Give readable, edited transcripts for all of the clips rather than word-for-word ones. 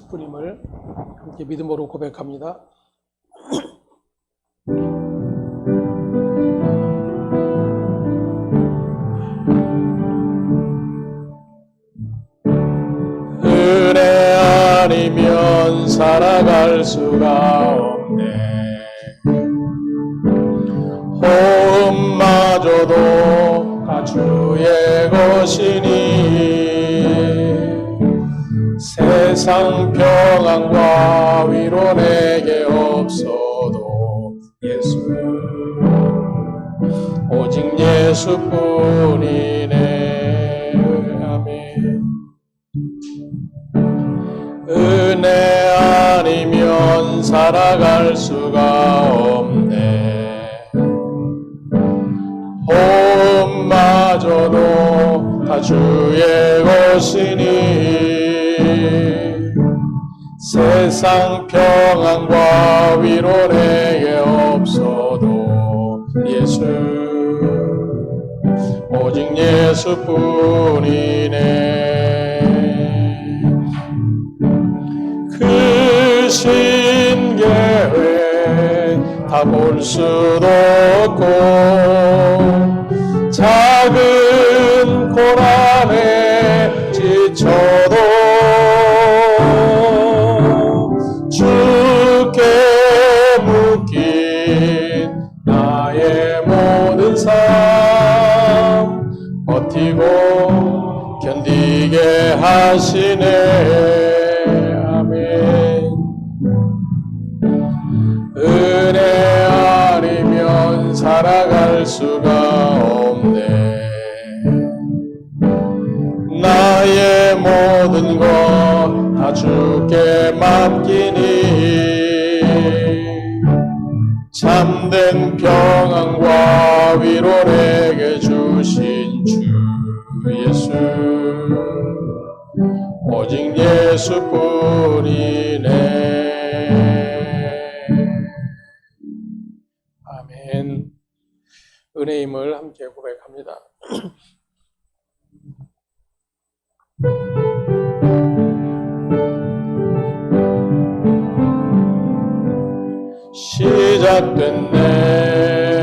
하실 분임을 함께 믿음으로 고백합니다. 은혜 아니면 살아갈 수가 없네. 호흡마저도 다 주의 것이니 세상 평안과 위로 내게 없어도 예수, 오직 예수뿐이네. 아멘. 은혜 아니면 살아갈 수가 없네. 호흡마저도 다 주의 것이니 세상 평안과 위로 내게 없어도 예수, 오직 예수뿐이네. 그 신계획 다 볼 수도 없고 작은 고난에 지쳐도 주께 묶인 나의 모든 삶 버티고 견디게 하시네. 아멘. 은혜 아니면 살아갈 수가 없네. 나의 모든 것 다 주께 맡기니 참된 평안과 위로 내게 주신 주 예수, 오직 예수뿐이네. 아멘. 은혜임을 함께 고백합니다.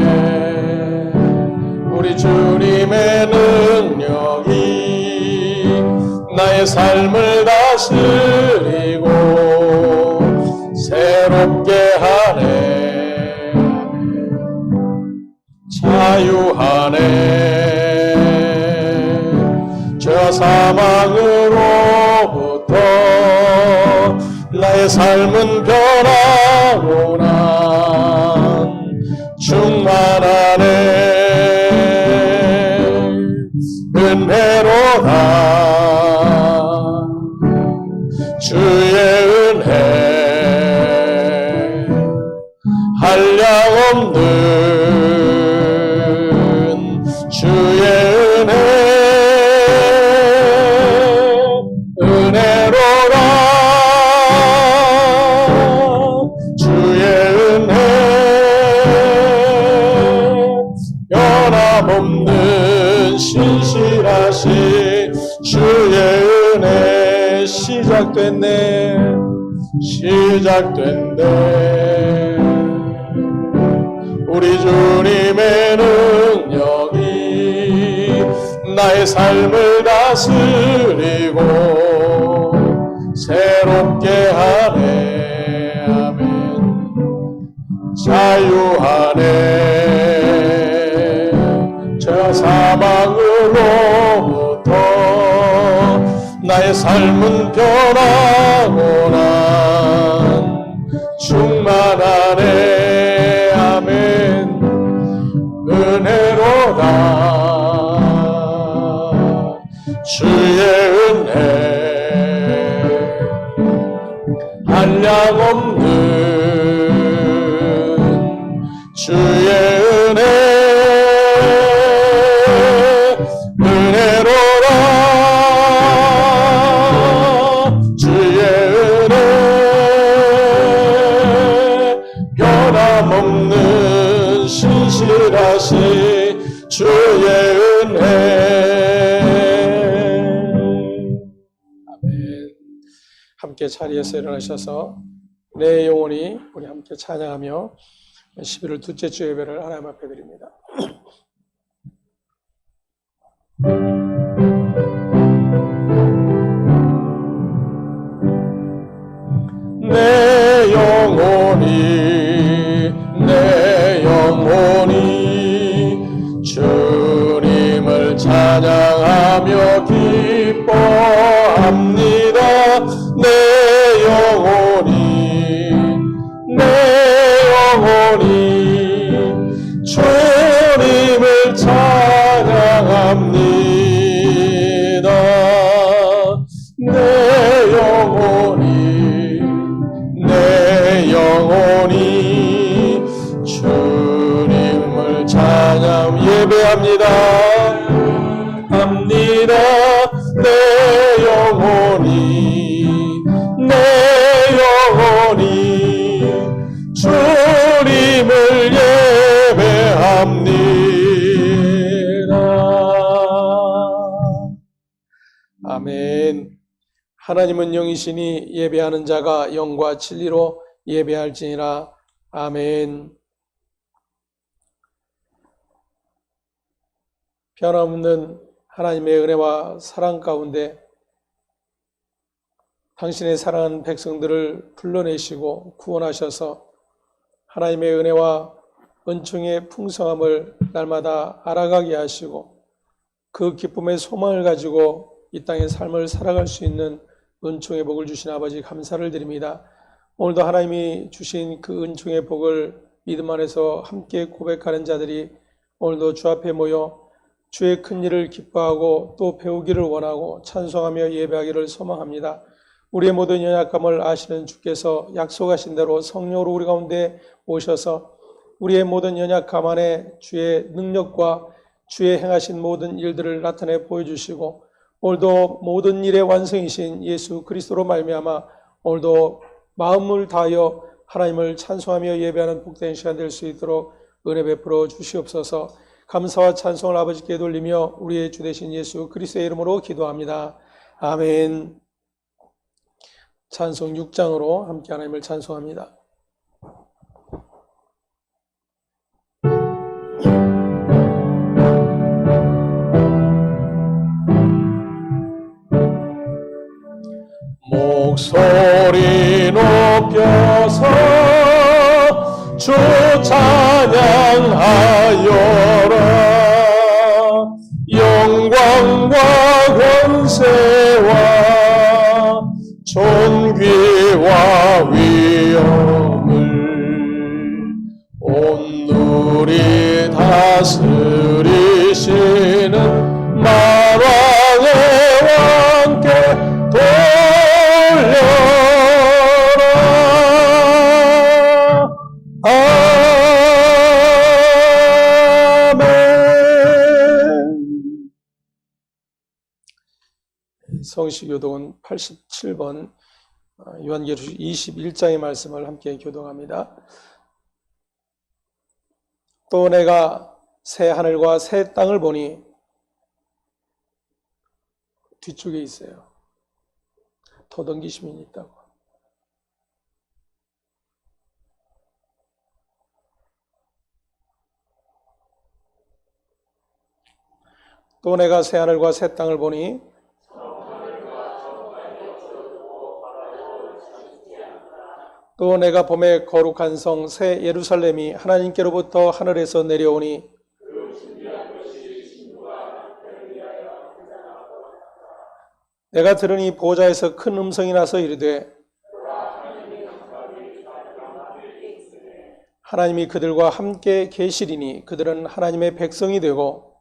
시작됐네. 우리 주님의 능력이 나의 삶을 다스리고 새롭게 하네. 자유하네. 저 사망으로부터 나의 삶은 변하고 난 충만하네. 은혜로다 주의 은혜 한량없는 주의 은혜 은혜로다 주의 은혜 변함없는 신실하신 주의 은혜 시작됐네. 시작됐네. 우리 주님의 능력이 나의 삶을 다스리고 새롭게 하네. 아멘. 자유하네. 저 사망으로부터 나의 삶은 변하고 난 충만하네. 아멘. 은혜로다 주의 은혜 한량없는 주의 은혜 은혜로라 주의 은혜 변함없는 신실하신 주의 은혜. 아멘. 함께 함께 자리에서 일어나셔서 내 영혼이 우리 함께 찬양하며 11월 둘째 주 예배를 하나님 앞에 드립니다. 내 영혼이 주님을 찬양하며 기뻐합니다. 내 영혼이 주님을 찬양합니다. 내 영혼이 주님을 찬양 예배합니다. 내 영혼이 주님을 예배합니다. 아멘. 하나님은 영이시니 예배하는 자가 영과 진리로 예배할지니라. 아멘. 변함없는 하나님의 은혜와 사랑 가운데 당신의 사랑하는 백성들을 불러내시고 구원하셔서 하나님의 은혜와 은총의 풍성함을 날마다 알아가게 하시고 그 기쁨의 소망을 가지고 이 땅의 삶을 살아갈 수 있는 은총의 복을 주신 아버지 감사를 드립니다. 오늘도 하나님이 주신 그 은총의 복을 믿음 안에서 함께 고백하는 자들이 오늘도 주 앞에 모여 주의 큰 일을 기뻐하고 또 배우기를 원하고 찬송하며 예배하기를 소망합니다. 우리의 모든 연약함을 아시는 주께서 약속하신 대로 성령으로 우리 가운데 오셔서 우리의 모든 연약함 안에 주의 능력과 주의 행하신 모든 일들을 나타내 보여주시고 오늘도 모든 일의 완성이신 예수 그리스도로 말미암아 오늘도 마음을 다하여 하나님을 찬송하며 예배하는 복된 시간 될 수 있도록 은혜 베풀어 주시옵소서. 감사와 찬송을 아버지께 돌리며 우리의 주 되신 예수 그리스도의 이름으로 기도합니다. 아멘. 찬송 6장으로 함께 하나님을 찬송합니다. 목소리 높여서 주 찬양하여라. 영광과 권세와 존귀와 위엄을 온누리 다스리시는 만왕의 왕께 돌려라. 아멘. 성시교독은 87번 요한계시록 21장의 말씀을 함께 교독합니다. 또 내가 새 하늘과 새 땅을 보니 뒤쪽에 있어요. 더덩기 시민이 있다고. 또 내가 새 하늘과 새 땅을 보니 또 내가 봄에 거룩한 성 새 예루살렘이 하나님께로부터 하늘에서 내려오니 내가 들으니 보좌에서 큰 음성이 나서 이르되 하나님이 그들과 함께 계시리니 그들은 하나님의 백성이 되고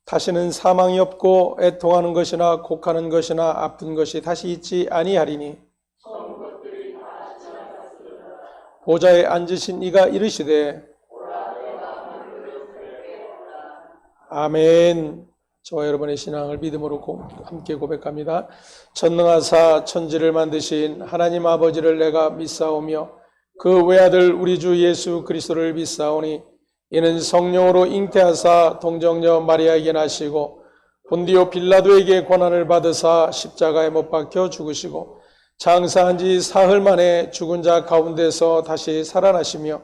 다시는 사망이 없고 애통하는 것이나 곡하는 것이나 아픈 것이 다시 있지 아니하리니 보좌에 앉으신 이가 이르시되 아멘. 저와 여러분의 신앙을 믿음으로 함께 고백합니다. 전능하사 천지를 만드신 하나님 아버지를 내가 믿사오며 그 외아들 우리 주 예수 그리스도를 믿사오니 이는 성령으로 잉태하사 동정녀 마리아에게 나시고 본디오 빌라도에게 고난을 받으사 십자가에 못 박혀 죽으시고 장사한 지 사흘 만에 죽은 자 가운데서 다시 살아나시며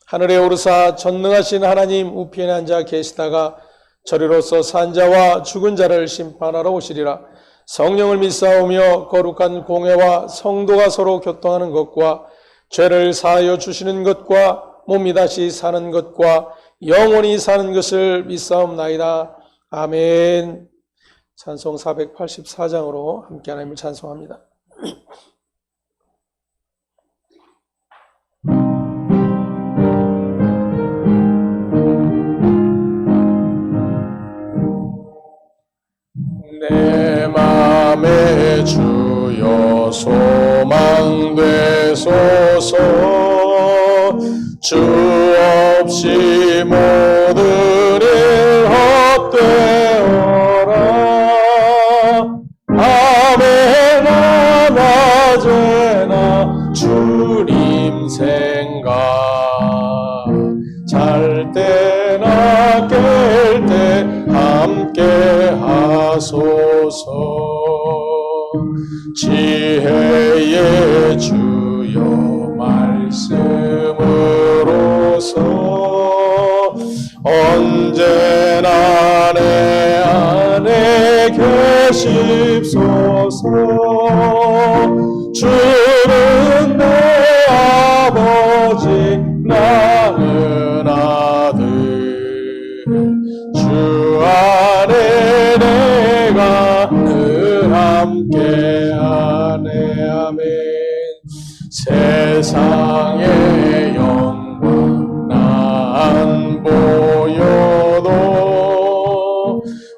하늘에 오르사 전능하신 하나님 우편에 앉아 계시다가 저리로서 산 자와 죽은 자를 심판하러 오시리라. 성령을 믿사오며 거룩한 공회와 성도가 서로 교통하는 것과 죄를 사하여 주시는 것과 몸이 다시 사는 것과 영원히 사는 것을 믿사옵나이다. 아멘. 찬송 484장으로 함께 하나님을 찬송합니다. 내 맘에 주여 소망되소서. 주 없이 모든 일 헛되어라. 밤에나 낮에나 주님 생각, 잘 때나 깰 때 함께 하소서. 지혜의 주여 말씀으로서 언제나 내 안에 계십소서. 주는 내 아버지 나는 아들, 주 안에 내가 늘 함께하네. 아멘. 세상의 영광 난 보여도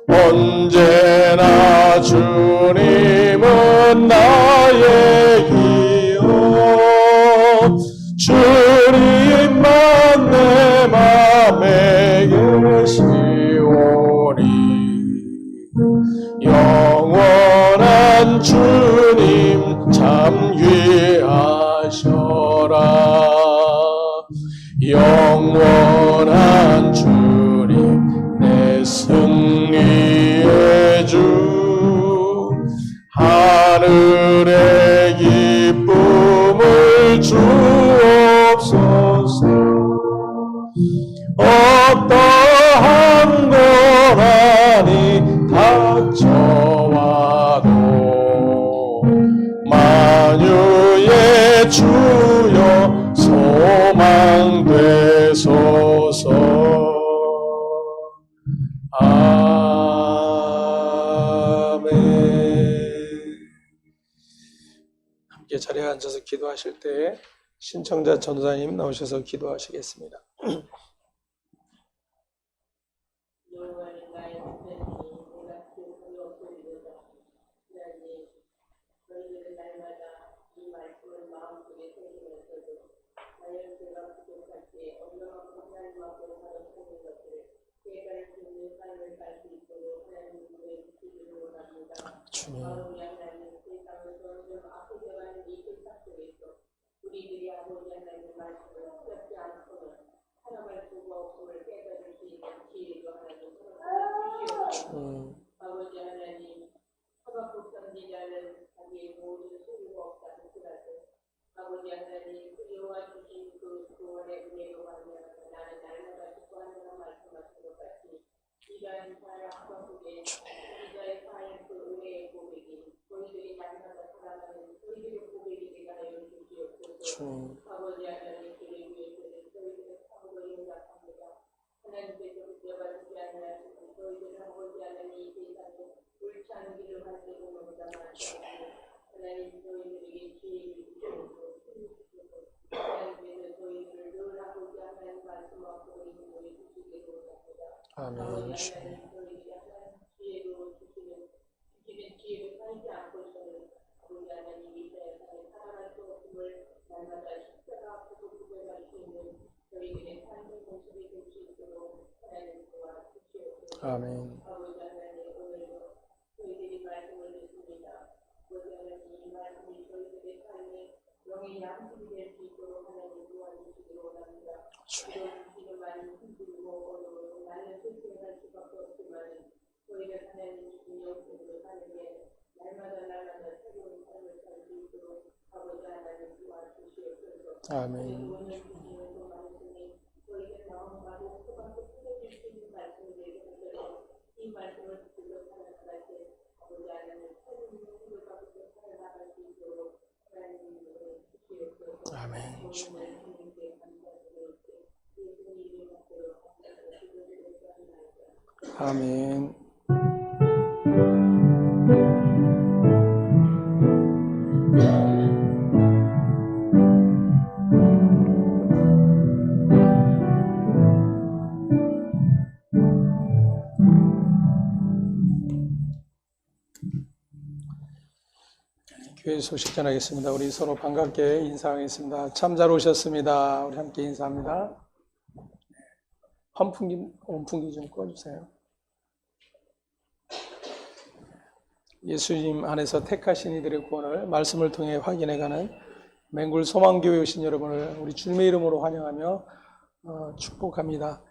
언제나 주님은 나의 기여. 주님만 내 맘에 계시오니 영원한 주님 참 귀하셔라. 영원한 주님 내 승리의 주, 하늘의 기쁨을 주옵소서. 어떠한 고난이 닥쳐와도 만유의 주여 소망되소서. 아멘. 함께 자리에 앉아서 기도하실 때 신청자 전도사님 나오셔서 기도하시겠습니다. 주님, 아버지 하나님, 허박국 선지자는 자기의 모든 소유가 없다고 하더라도 아버지 하나님, 그리와 주신 그 구원의 은혜로 말미암아 나는 날마다 기뻐한다고 말씀하신 것 같이 이러한 사랑과 속에 우리자의 사랑 그 은혜의 고백이 저희들이 날마다 살아가는 저희들의 고백이 되게 하여 주시옵소서. 아버지 하나님, 그를 위해서는 저희들의 사고를 용납합니다. 하나님께서 붙잡아주지 않으시고 저희들은 아버지 하나님 이 세상에 옳지 않은 길을 가지고 오는구나 말씀하시고 하나님 저희들에게 지혜를 주시옵소서. 하나님께서 저희들을 늘 아버지 하나님 말씀 앞으로 인도해 주시기를 원합니다. 아멘. 아버지 하나님 저희들이 하나님 지혜로 주시는 지혜를 살지 않고서는 아버지 하나님 이 세상에 살아갈 수 없음을 날마다 십자가 앞에서 구별할 수 있는 저희들의 삶의 모습이 될 수 있도록 하나님 도와주시옵소서. 아멘. 아버지 하나님 오늘도 저희들이 말씀을 듣습니다. 아버지 하나님 이 말씀이 저희들의 삶에 영의 양식이 될 수 있도록 하나님 도와주시옵소서. 주시기를 원합니다. 주시는 많이 힘들고 어려워 많은 실패할 수밖에 없지만 저희는 하나님 주신 영생으로 사는 게 날마다 새로운 삶을 살 수 있도록 아버지 하나님 도와주시옵소서. 아멘. 오늘 주시는 그 말씀이 저희의 마음과도 소감도 풀어줄 수 있는 말씀이 되게 하셔서 이 말씀을 듣고 살아나갈 때 아버지 하나님 새로운 힘을 받고 살아나갈 수 있도록 하나님 이름으로 주시옵소서. 아멘. 오늘 주님께 감사드리고 예수님의 이름으로 기도드리옵나이다. 아멘. 교회 소식 전하겠습니다. 우리 서로 반갑게 인사하겠습니다. 참 잘 오셨습니다. 우리 함께 인사합니다. 온풍기 좀 꺼주세요. 예수님 안에서 택하신 이들의 구원을 말씀을 통해 확인해가는 맹굴 소망교회 오신 여러분을 우리 주님의 이름으로 환영하며 축복합니다.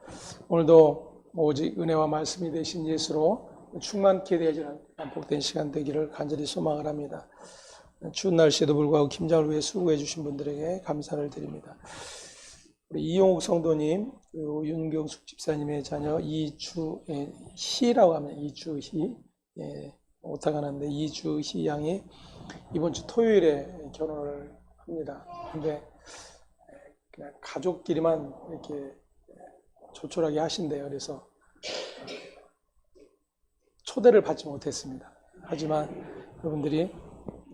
오늘도 오직 은혜와 말씀이 되신 예수로 충만케 되어지는 복된 시간 되기를 간절히 소망을 합니다. 추운 날씨에도 불구하고 김장을 위해 수고해 주신 분들에게 감사를 드립니다. 우리 이용욱 성도님, 그리고 윤경숙 집사님의 자녀 이주희라고 하면 이주희, 오타가는데 이주희 양이 이번 주 토요일에 결혼을 합니다. 근데 그냥 가족끼리만 이렇게 조촐하게 하신대요. 그래서 초대를 받지 못했습니다. 하지만 여러분들이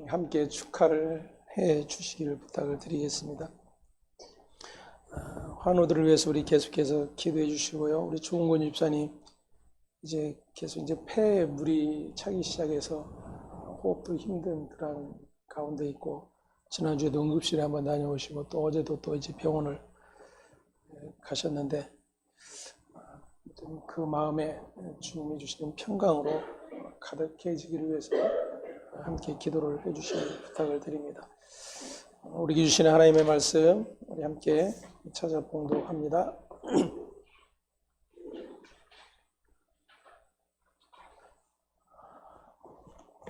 함께 축하를 해 주시기를 부탁을 드리겠습니다. 환우들을 위해서 우리 계속해서 기도해 주시고요. 우리 조은권 집사님 이제 계속 폐에 물이 차기 시작해서 호흡도 힘든 그런 가운데 있고 지난주에도 응급실에 한번 다녀오시고 또 어제도 또 이제 병원을 가셨는데 그 마음에 주님이 주시는 평강으로 가득해지기를 위해서 함께 기도를 해주시길 부탁을 드립니다. 우리에게 주시는 하나님의 말씀 우리 함께 찾아 봉독합니다.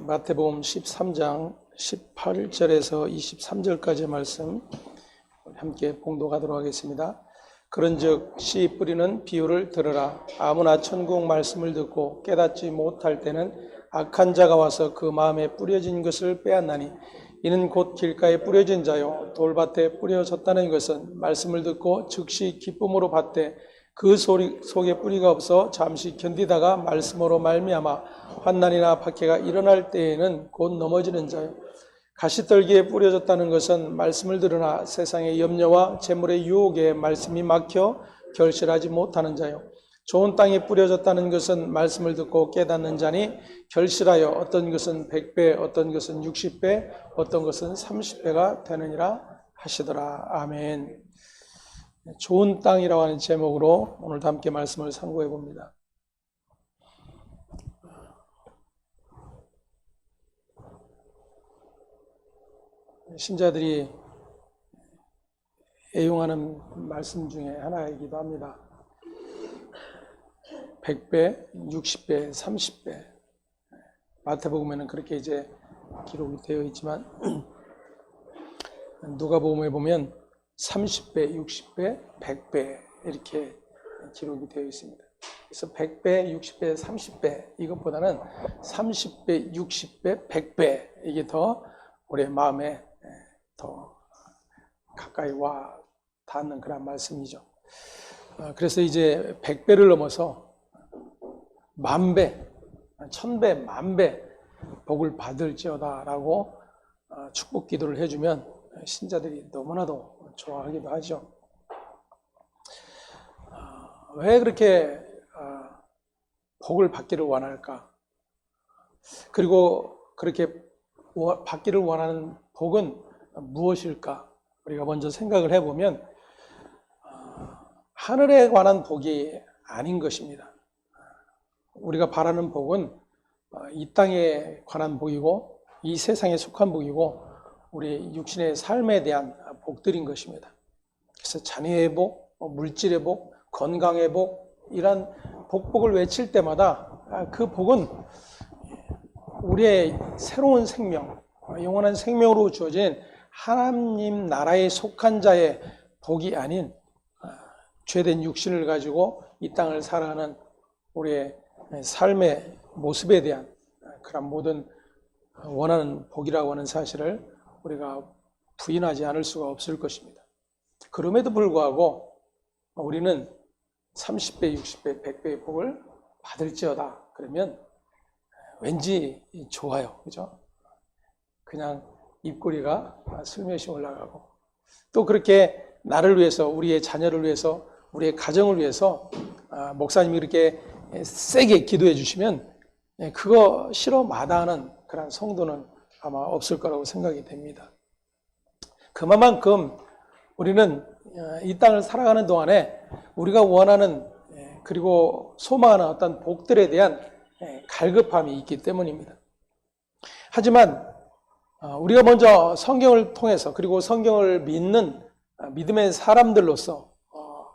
마태복음 13장 18절에서 23절까지의 말씀 우리 함께 봉독하도록 하겠습니다. 그런즉 씨 뿌리는 비유를 들으라. 아무나 천국 말씀을 듣고 깨닫지 못할 때는 악한 자가 와서 그 마음에 뿌려진 것을 빼앗나니 이는 곧 길가에 뿌려진 자요 돌밭에 뿌려졌다는 것은 말씀을 듣고 즉시 기쁨으로 받되 그 속에 뿌리가 없어 잠시 견디다가 말씀으로 말미암아 환난이나 박해가 일어날 때에는 곧 넘어지는 자요 가시떨기에 뿌려졌다는 것은 말씀을 들으나 세상의 염려와 재물의 유혹에 말씀이 막혀 결실하지 못하는 자요 좋은 땅에 뿌려졌다는 것은 말씀을 듣고 깨닫는 자니 결실하여 어떤 것은 100배, 어떤 것은 60배, 어떤 것은 30배가 되느니라 하시더라. 아멘. 좋은 땅이라고 하는 제목으로 오늘도 함께 말씀을 상고해 봅니다. 신자들이 애용하는 말씀 중에 하나이기도 합니다. 100배, 60배, 30배. 마태복음에는 그렇게 이제 기록이 되어 있지만 누가복음에 보면 30배, 60배, 100배 이렇게 기록이 되어 있습니다. 그래서 100배, 60배, 30배 이것보다는 30배, 60배, 100배 이게 더 우리의 마음에 더 가까이 와 닿는 그런 말씀이죠. 그래서 이제 100배를 넘어서 10,000배, 1000배, 10,000배 복을 받을지어다라고 축복 기도를 해주면 신자들이 너무나도 좋아하기도 하죠. 왜 그렇게 복을 받기를 원할까? 그리고 그렇게 받기를 원하는 복은 무엇일까? 우리가 먼저 생각을 해보면 하늘에 관한 복이 아닌 것입니다. 우리가 바라는 복은 이 땅에 관한 복이고 이 세상에 속한 복이고 우리 육신의 삶에 대한 복들인 것입니다. 그래서 자녀의 복, 물질의 복, 건강의 복, 이런 복을 외칠 때마다 그 복은 우리의 새로운 생명, 영원한 생명으로 주어진 하나님 나라에 속한 자의 복이 아닌 죄된 육신을 가지고 이 땅을 살아가는 우리의 삶의 모습에 대한 그런 모든 원하는 복이라고 하는 사실을 우리가 부인하지 않을 수가 없을 것입니다. 그럼에도 불구하고 우리는 30배, 60배, 100배의 복을 받을지어다. 그러면 왠지 좋아요. 그죠? 그냥 입꼬리가 슬며시 올라가고, 또 그렇게 나를 위해서, 우리의 자녀를 위해서, 우리의 가정을 위해서 목사님이 이렇게 세게 기도해 주시면 그거 싫어 마다하는 그런 성도는 아마 없을 거라고 생각이 됩니다. 그만큼 우리는 이 땅을 살아가는 동안에 우리가 원하는 그리고 소망하는 어떤 복들에 대한 갈급함이 있기 때문입니다. 하지만 우리가 먼저 성경을 통해서, 그리고 성경을 믿는 믿음의 사람들로서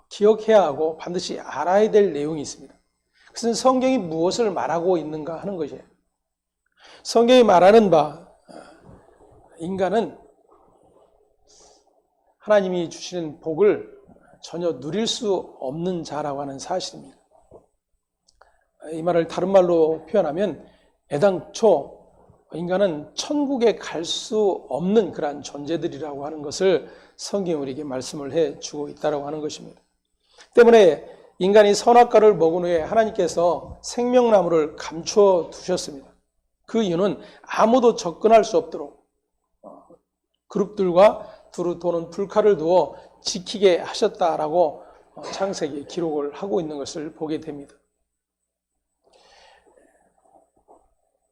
기억해야 하고 반드시 알아야 될 내용이 있습니다. 그것은 성경이 무엇을 말하고 있는가 하는 것이에요. 성경이 말하는 바, 인간은 하나님이 주시는 복을 전혀 누릴 수 없는 자라고 하는 사실입니다. 이 말을 다른 말로 표현하면 애당초 인간은 천국에 갈 수 없는 그러한 존재들이라고 하는 것을 성경이 우리에게 말씀을 해주고 있다고 하는 것입니다. 때문에 인간이 선악과를 먹은 후에 하나님께서 생명나무를 감추어 두셨습니다. 그 이유는 아무도 접근할 수 없도록 그룹들과 두루 도는 불칼을 두어 지키게 하셨다라고 창세기에 기록을 하고 있는 것을 보게 됩니다.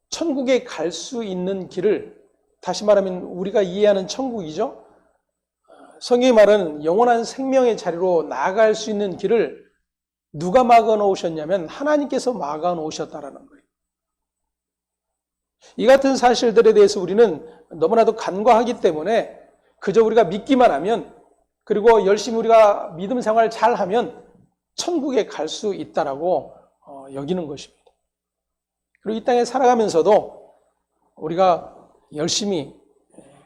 천국에 갈 수 있는 길을, 다시 말하면 우리가 이해하는 천국이죠. 성경이 말하는 영원한 생명의 자리로 나아갈 수 있는 길을 누가 막아 놓으셨냐면 하나님께서 막아 놓으셨다라는 거예요. 이 같은 사실들에 대해서 우리는 너무나도 간과하기 때문에 그저 우리가 믿기만 하면, 그리고 열심히 우리가 믿음 생활을 잘 하면 천국에 갈 수 있다라고 여기는 것입니다. 그리고 이 땅에 살아가면서도 우리가 열심히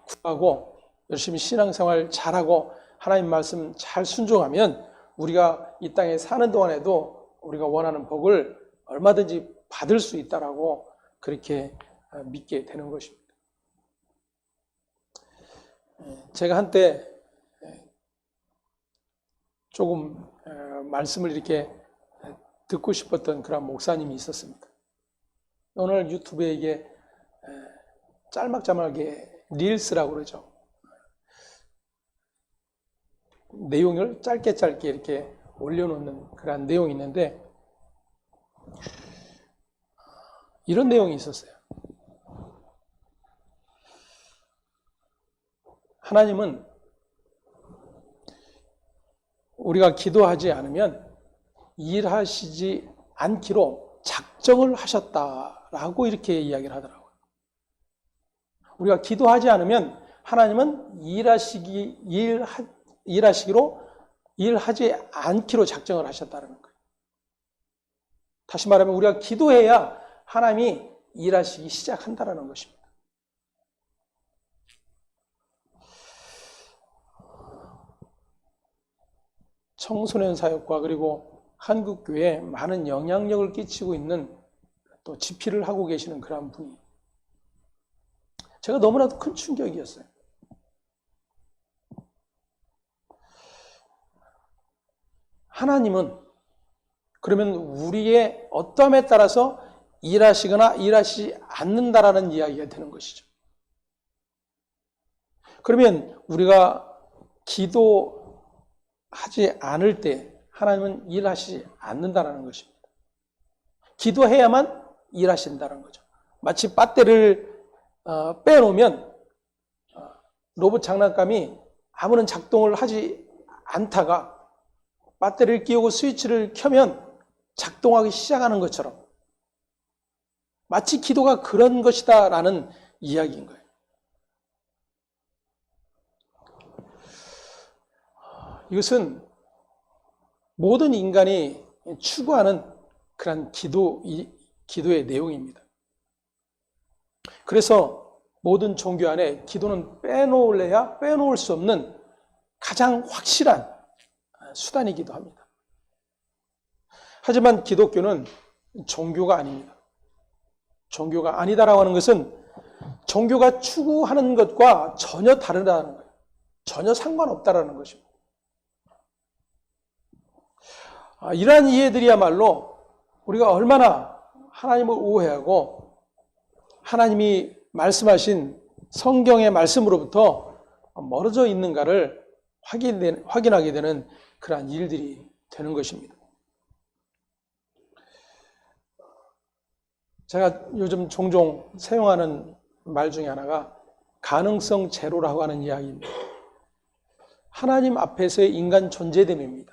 구하고 열심히 신앙생활 잘하고 하나님 말씀 잘 순종하면 우리가 이 땅에 사는 동안에도 우리가 원하는 복을 얼마든지 받을 수 있다라고 그렇게 믿게 되는 것입니다. 제가 한때 조금 말씀을 이렇게 듣고 싶었던 그런 목사님이 있었습니다. 오늘 유튜브에 이게 짤막짤막하게 릴스라고 그러죠. 내용을 짧게 이렇게 올려놓는 그런 내용이 있는데, 이런 내용이 있었어요. 하나님은 우리가 기도하지 않으면 일하시지 않기로 작정을 하셨다라고 이렇게 이야기를 하더라고요. 우리가 기도하지 않으면 하나님은 일하지 않기로 작정을 하셨다는 거예요. 다시 말하면 우리가 기도해야 하나님이 일하시기 시작한다는 것입니다. 청소년 사역과 그리고 한국교회에 많은 영향력을 끼치고 있는, 또 집필을 하고 계시는 그런 분이, 제가 너무나도 큰 충격이었어요. 하나님은 그러면 우리의 어떠함에 따라서 일하시거나 일하시지 않는다라는 이야기가 되는 것이죠. 그러면 우리가 기도하지 않을 때 하나님은 일하시지 않는다라는 것입니다. 기도해야만 일하신다는 거죠. 마치 배터리를 빼놓으면 로봇 장난감이 아무런 작동을 하지 않다가 배터리를 끼우고 스위치를 켜면 작동하기 시작하는 것처럼 마치 기도가 그런 것이다 라는 이야기인 거예요. 이것은 모든 인간이 추구하는 그런 기도의 내용입니다. 그래서 모든 종교 안에 기도는 빼놓을래야 빼놓을 수 없는 가장 확실한 수단이기도 합니다. 하지만 기독교는 종교가 아닙니다. 종교가 아니다라고 하는 것은 종교가 추구하는 것과 전혀 다르다는 거예요. 전혀 상관없다라는 것입니다. 이러한 이해들이야말로 우리가 얼마나 하나님을 오해하고 하나님이 말씀하신 성경의 말씀으로부터 멀어져 있는가를 확인하게 되는 그러한 일들이 되는 것입니다. 제가 요즘 종종 사용하는 말 중에 하나가 가능성 제로라고 하는 이야기입니다. 하나님 앞에서의 인간 존재됨입니다.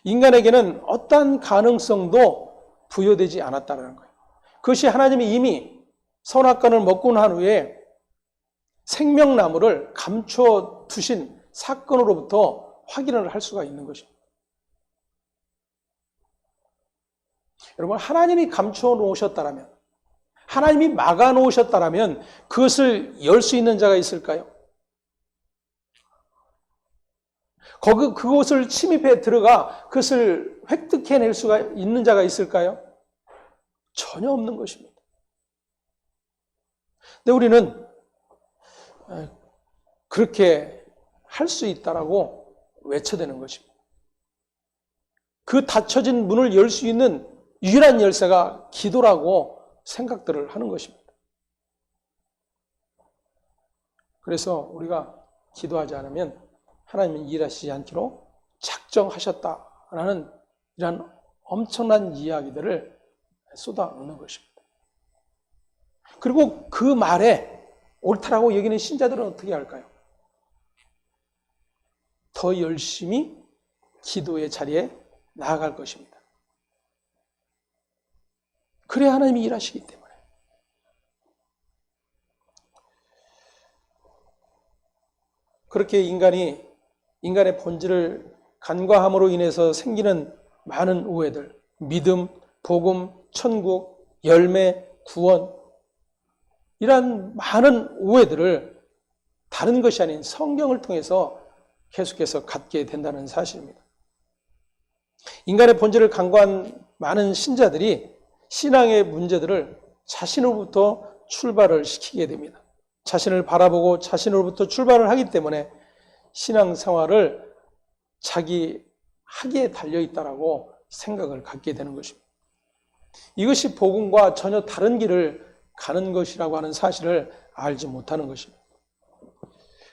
인간에게는 어떠한 가능성도 부여되지 않았다는 거예요. 그것이 하나님이 이미 선악과를 먹고 난 후에 생명나무를 감춰 두신 사건으로부터 확인을 할 수가 있는 것입니다. 여러분, 하나님이 감춰 놓으셨다라면, 하나님이 막아 놓으셨다라면 그것을 열 수 있는 자가 있을까요? 그곳을 침입해 들어가 그것을 획득해낼 수가 있는 자가 있을까요? 전혀 없는 것입니다. 근데 우리는 그렇게 할 수 있다라고 외쳐대는 것입니다. 그 닫혀진 문을 열 수 있는 유일한 열쇠가 기도라고 생각들을 하는 것입니다. 그래서 우리가 기도하지 않으면 하나님은 일하시지 않기로 작정하셨다라는 이런 엄청난 이야기들을 쏟아놓는 것입니다. 그리고 그 말에 옳다라고 여기는 신자들은 어떻게 할까요? 더 열심히 기도의 자리에 나아갈 것입니다. 그래야 하나님이 일하시기 때문에. 그렇게 인간의 본질을 간과함으로 인해서 생기는 많은 오해들, 믿음, 복음, 천국, 열매, 구원, 이러한 많은 오해들을 다른 것이 아닌 성경을 통해서 계속해서 갖게 된다는 사실입니다. 인간의 본질을 간과한 많은 신자들이 신앙의 문제들을 자신으로부터 출발을 시키게 됩니다. 자신을 바라보고 자신으로부터 출발을 하기 때문에 신앙생활을 자기 하기에 달려있다라고 생각을 갖게 되는 것입니다. 이것이 복음과 전혀 다른 길을 가는 것이라고 하는 사실을 알지 못하는 것입니다.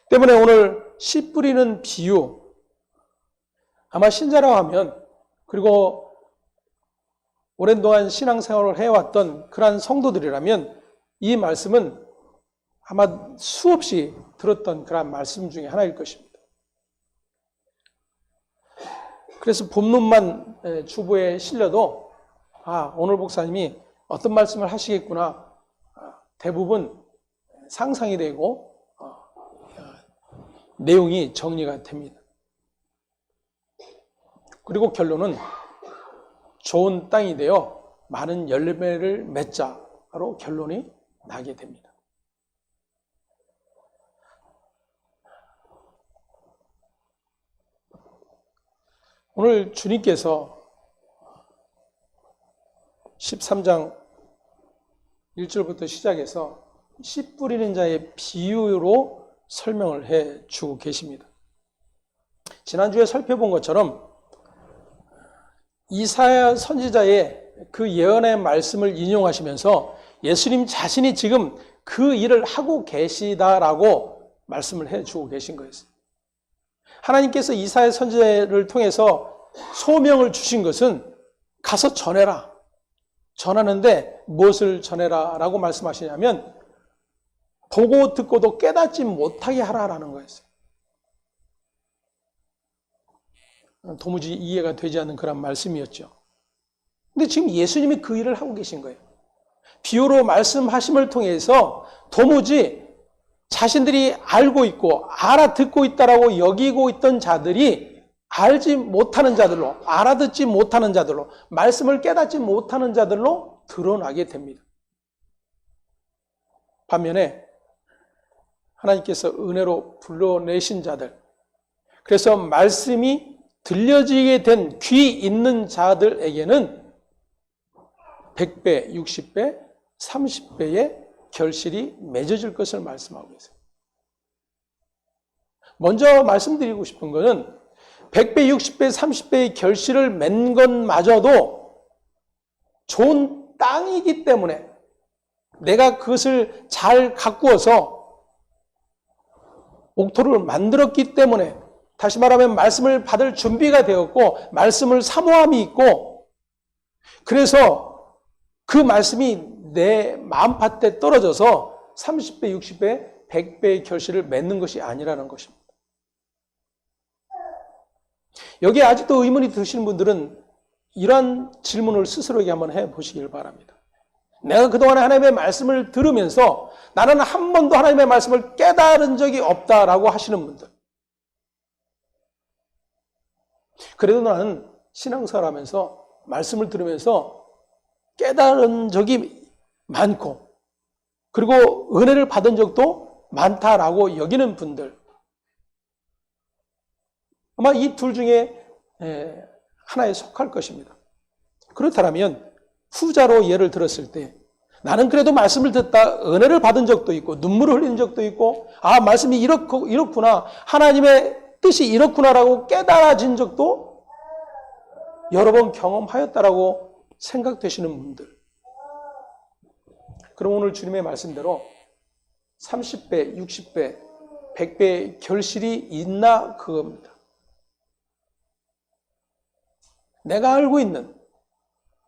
때문에 오늘 씨 뿌리는 비유, 아마 신자라고 하면, 그리고 오랜 동안 신앙생활을 해왔던 그러한 성도들이라면 이 말씀은 아마 수없이 들었던 그러한 말씀 중에 하나일 것입니다. 그래서 본문만 주보에 실려도 오늘 목사님이 어떤 말씀을 하시겠구나, 대부분 상상이 되고 내용이 정리가 됩니다. 그리고 결론은 좋은 땅이 되어 많은 열매를 맺자로 결론이 나게 됩니다. 오늘 주님께서 13장 1절부터 시작해서 씨 뿌리는 자의 비유로 설명을 해 주고 계십니다. 지난주에 살펴본 것처럼 이사야 선지자의 그 예언의 말씀을 인용하시면서 예수님 자신이 지금 그 일을 하고 계시다라고 말씀을 해 주고 계신 거였어요. 하나님께서 이사야 선지자를 통해서 소명을 주신 것은 가서 전해라. 전하는데 무엇을 전해라 라고 말씀하시냐면 보고 듣고도 깨닫지 못하게 하라라는 거였어요. 도무지 이해가 되지 않는 그런 말씀이었죠. 근데 지금 예수님이 그 일을 하고 계신 거예요. 비유로 말씀하심을 통해서 도무지 자신들이 알고 있고 알아듣고 있다라고 여기고 있던 자들이 알지 못하는 자들로, 알아듣지 못하는 자들로, 말씀을 깨닫지 못하는 자들로 드러나게 됩니다. 반면에 하나님께서 은혜로 불러내신 자들, 그래서 말씀이 들려지게 된 귀 있는 자들에게는 100배, 60배, 30배의 결실이 맺어질 것을 말씀하고 계세요. 먼저 말씀드리고 싶은 것은 100배, 60배, 30배의 결실을 맺는 것마저도 좋은 땅이기 때문에 내가 그것을 잘 가꾸어서 옥토를 만들었기 때문에, 다시 말하면 말씀을 받을 준비가 되었고 말씀을 사모함이 있고, 그래서 그 말씀이 내 마음밭에 떨어져서 30배, 60배, 100배의 결실을 맺는 것이 아니라는 것입니다. 여기에 아직도 의문이 드시는 분들은 이러한 질문을 스스로에게 한번 해보시길 바랍니다. 내가 그동안에 하나님의 말씀을 들으면서 나는 한 번도 하나님의 말씀을 깨달은 적이 없다라고 하시는 분들, 그래도 나는 신앙생활하면서 말씀을 들으면서 깨달은 적이 많고 그리고 은혜를 받은 적도 많다라고 여기는 분들, 아마 이 둘 중에 하나에 속할 것입니다. 그렇다면 후자로 예를 들었을 때 나는 그래도 말씀을 듣다 은혜를 받은 적도 있고 눈물을 흘린 적도 있고, 아, 말씀이 이렇구나, 하나님의 뜻이 이렇구나라고 깨달아진 적도 여러 번 경험하였다라고 생각되시는 분들, 그럼 오늘 주님의 말씀대로 30배, 60배, 100배의 결실이 있나 그겁니다. 내가 알고 있는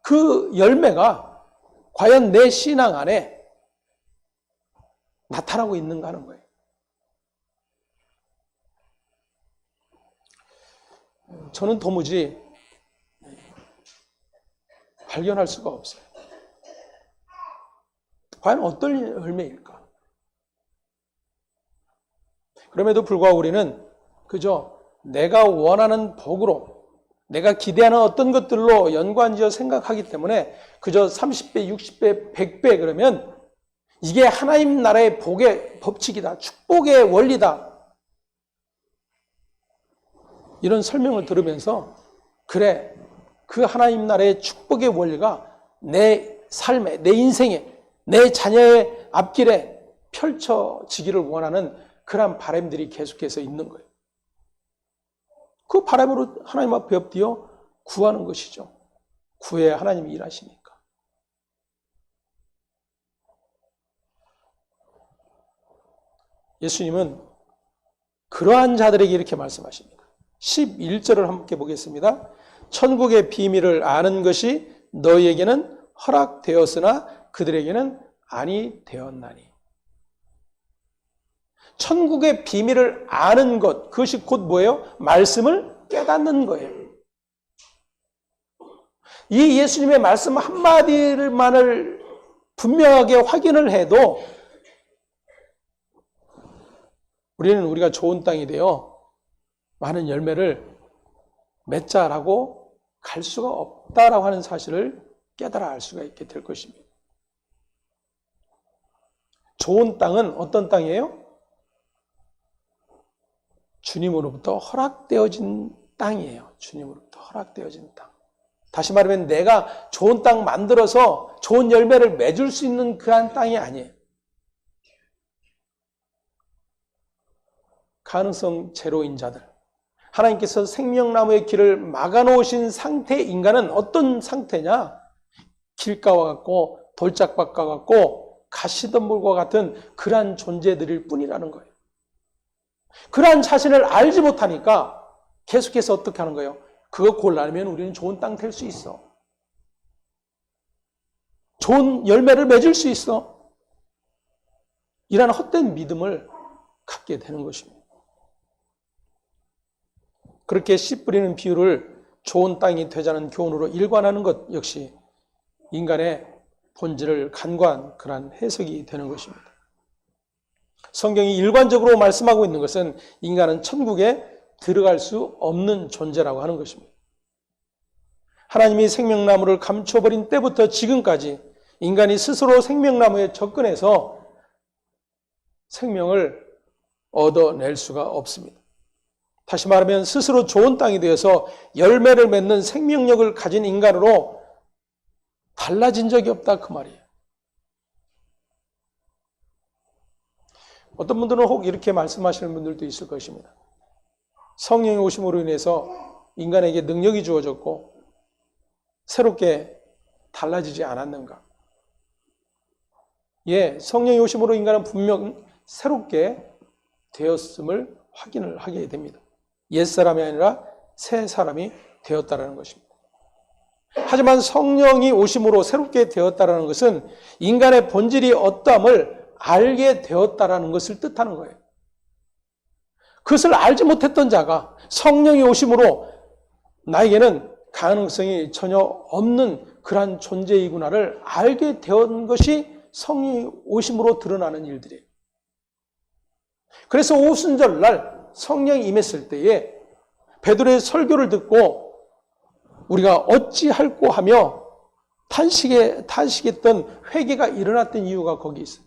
그 열매가 과연 내 신앙 안에 나타나고 있는가 하는 거예요. 저는 도무지 발견할 수가 없어요. 과연 어떤 열매일까? 그럼에도 불구하고 우리는 그저 내가 원하는 복으로, 내가 기대하는 어떤 것들로 연관지어 생각하기 때문에 그저 30배, 60배, 100배 그러면 이게 하나님 나라의 복의 법칙이다, 축복의 원리다, 이런 설명을 들으면서 그래, 그 하나님 나라의 축복의 원리가 내 삶에, 내 인생에, 내 자녀의 앞길에 펼쳐지기를 원하는 그러한 바람들이 계속해서 있는 거예요. 그 바람으로 하나님 앞에 엎드려 구하는 것이죠. 구해야 하나님이 일하시니까. 예수님은 그러한 자들에게 이렇게 말씀하십니다. 11절을 함께 보겠습니다. 천국의 비밀을 아는 것이 너희에게는 허락되었으나 그들에게는 아니 되었나니. 천국의 비밀을 아는 것, 그것이 곧 뭐예요? 말씀을 깨닫는 거예요. 이 예수님의 말씀 한마디만을 분명하게 확인을 해도 우리가 좋은 땅이 되어 많은 열매를 맺자라고 갈 수가 없다라고 하는 사실을 깨달아 알 수가 있게 될 것입니다. 좋은 땅은 어떤 땅이에요? 주님으로부터 허락되어진 땅이에요. 주님으로부터 허락되어진 땅. 다시 말하면 내가 좋은 땅 만들어서 좋은 열매를 맺을 수 있는 그러한 땅이 아니에요. 가능성 제로인 자들, 하나님께서 생명나무의 길을 막아놓으신 상태의 인간은 어떤 상태냐? 길가와 같고 돌짝밭과 같고 가시덤불과 같은 그러한 존재들일 뿐이라는 거예요. 그러한 자신을 알지 못하니까 계속해서 어떻게 하는 거예요? 그거 골라내면 우리는 좋은 땅 될 수 있어. 좋은 열매를 맺을 수 있어. 이런 헛된 믿음을 갖게 되는 것입니다. 그렇게 씨 뿌리는 비유를 좋은 땅이 되자는 교훈으로 일관하는 것 역시 인간의 본질을 간과한 그러한 해석이 되는 것입니다. 성경이 일관적으로 말씀하고 있는 것은 인간은 천국에 들어갈 수 없는 존재라고 하는 것입니다. 하나님이 생명나무를 감춰버린 때부터 지금까지 인간이 스스로 생명나무에 접근해서 생명을 얻어낼 수가 없습니다. 다시 말하면 스스로 좋은 땅이 되어서 열매를 맺는 생명력을 가진 인간으로 달라진 적이 없다 그 말이에요. 어떤 분들은 혹 이렇게 말씀하시는 분들도 있을 것입니다. 성령의 오심으로 인해서 인간에게 능력이 주어졌고 새롭게 달라지지 않았는가? 예, 성령의 오심으로 인간은 분명 새롭게 되었음을 확인을 하게 됩니다. 옛사람이 아니라 새 사람이 되었다라는 것입니다. 하지만 성령이 오심으로 새롭게 되었다라는 것은 인간의 본질이 어떠함을 알게 되었다라는 것을 뜻하는 거예요. 그것을 알지 못했던 자가 성령이 오심으로 나에게는 가능성이 전혀 없는 그러한 존재이구나를 알게 된 것이 성령이 오심으로 드러나는 일들이에요. 그래서 오순절날 성령이 임했을 때에 베드로의 설교를 듣고 우리가 어찌할꼬 하며 탄식했던 회개가 일어났던 이유가 거기 있어요.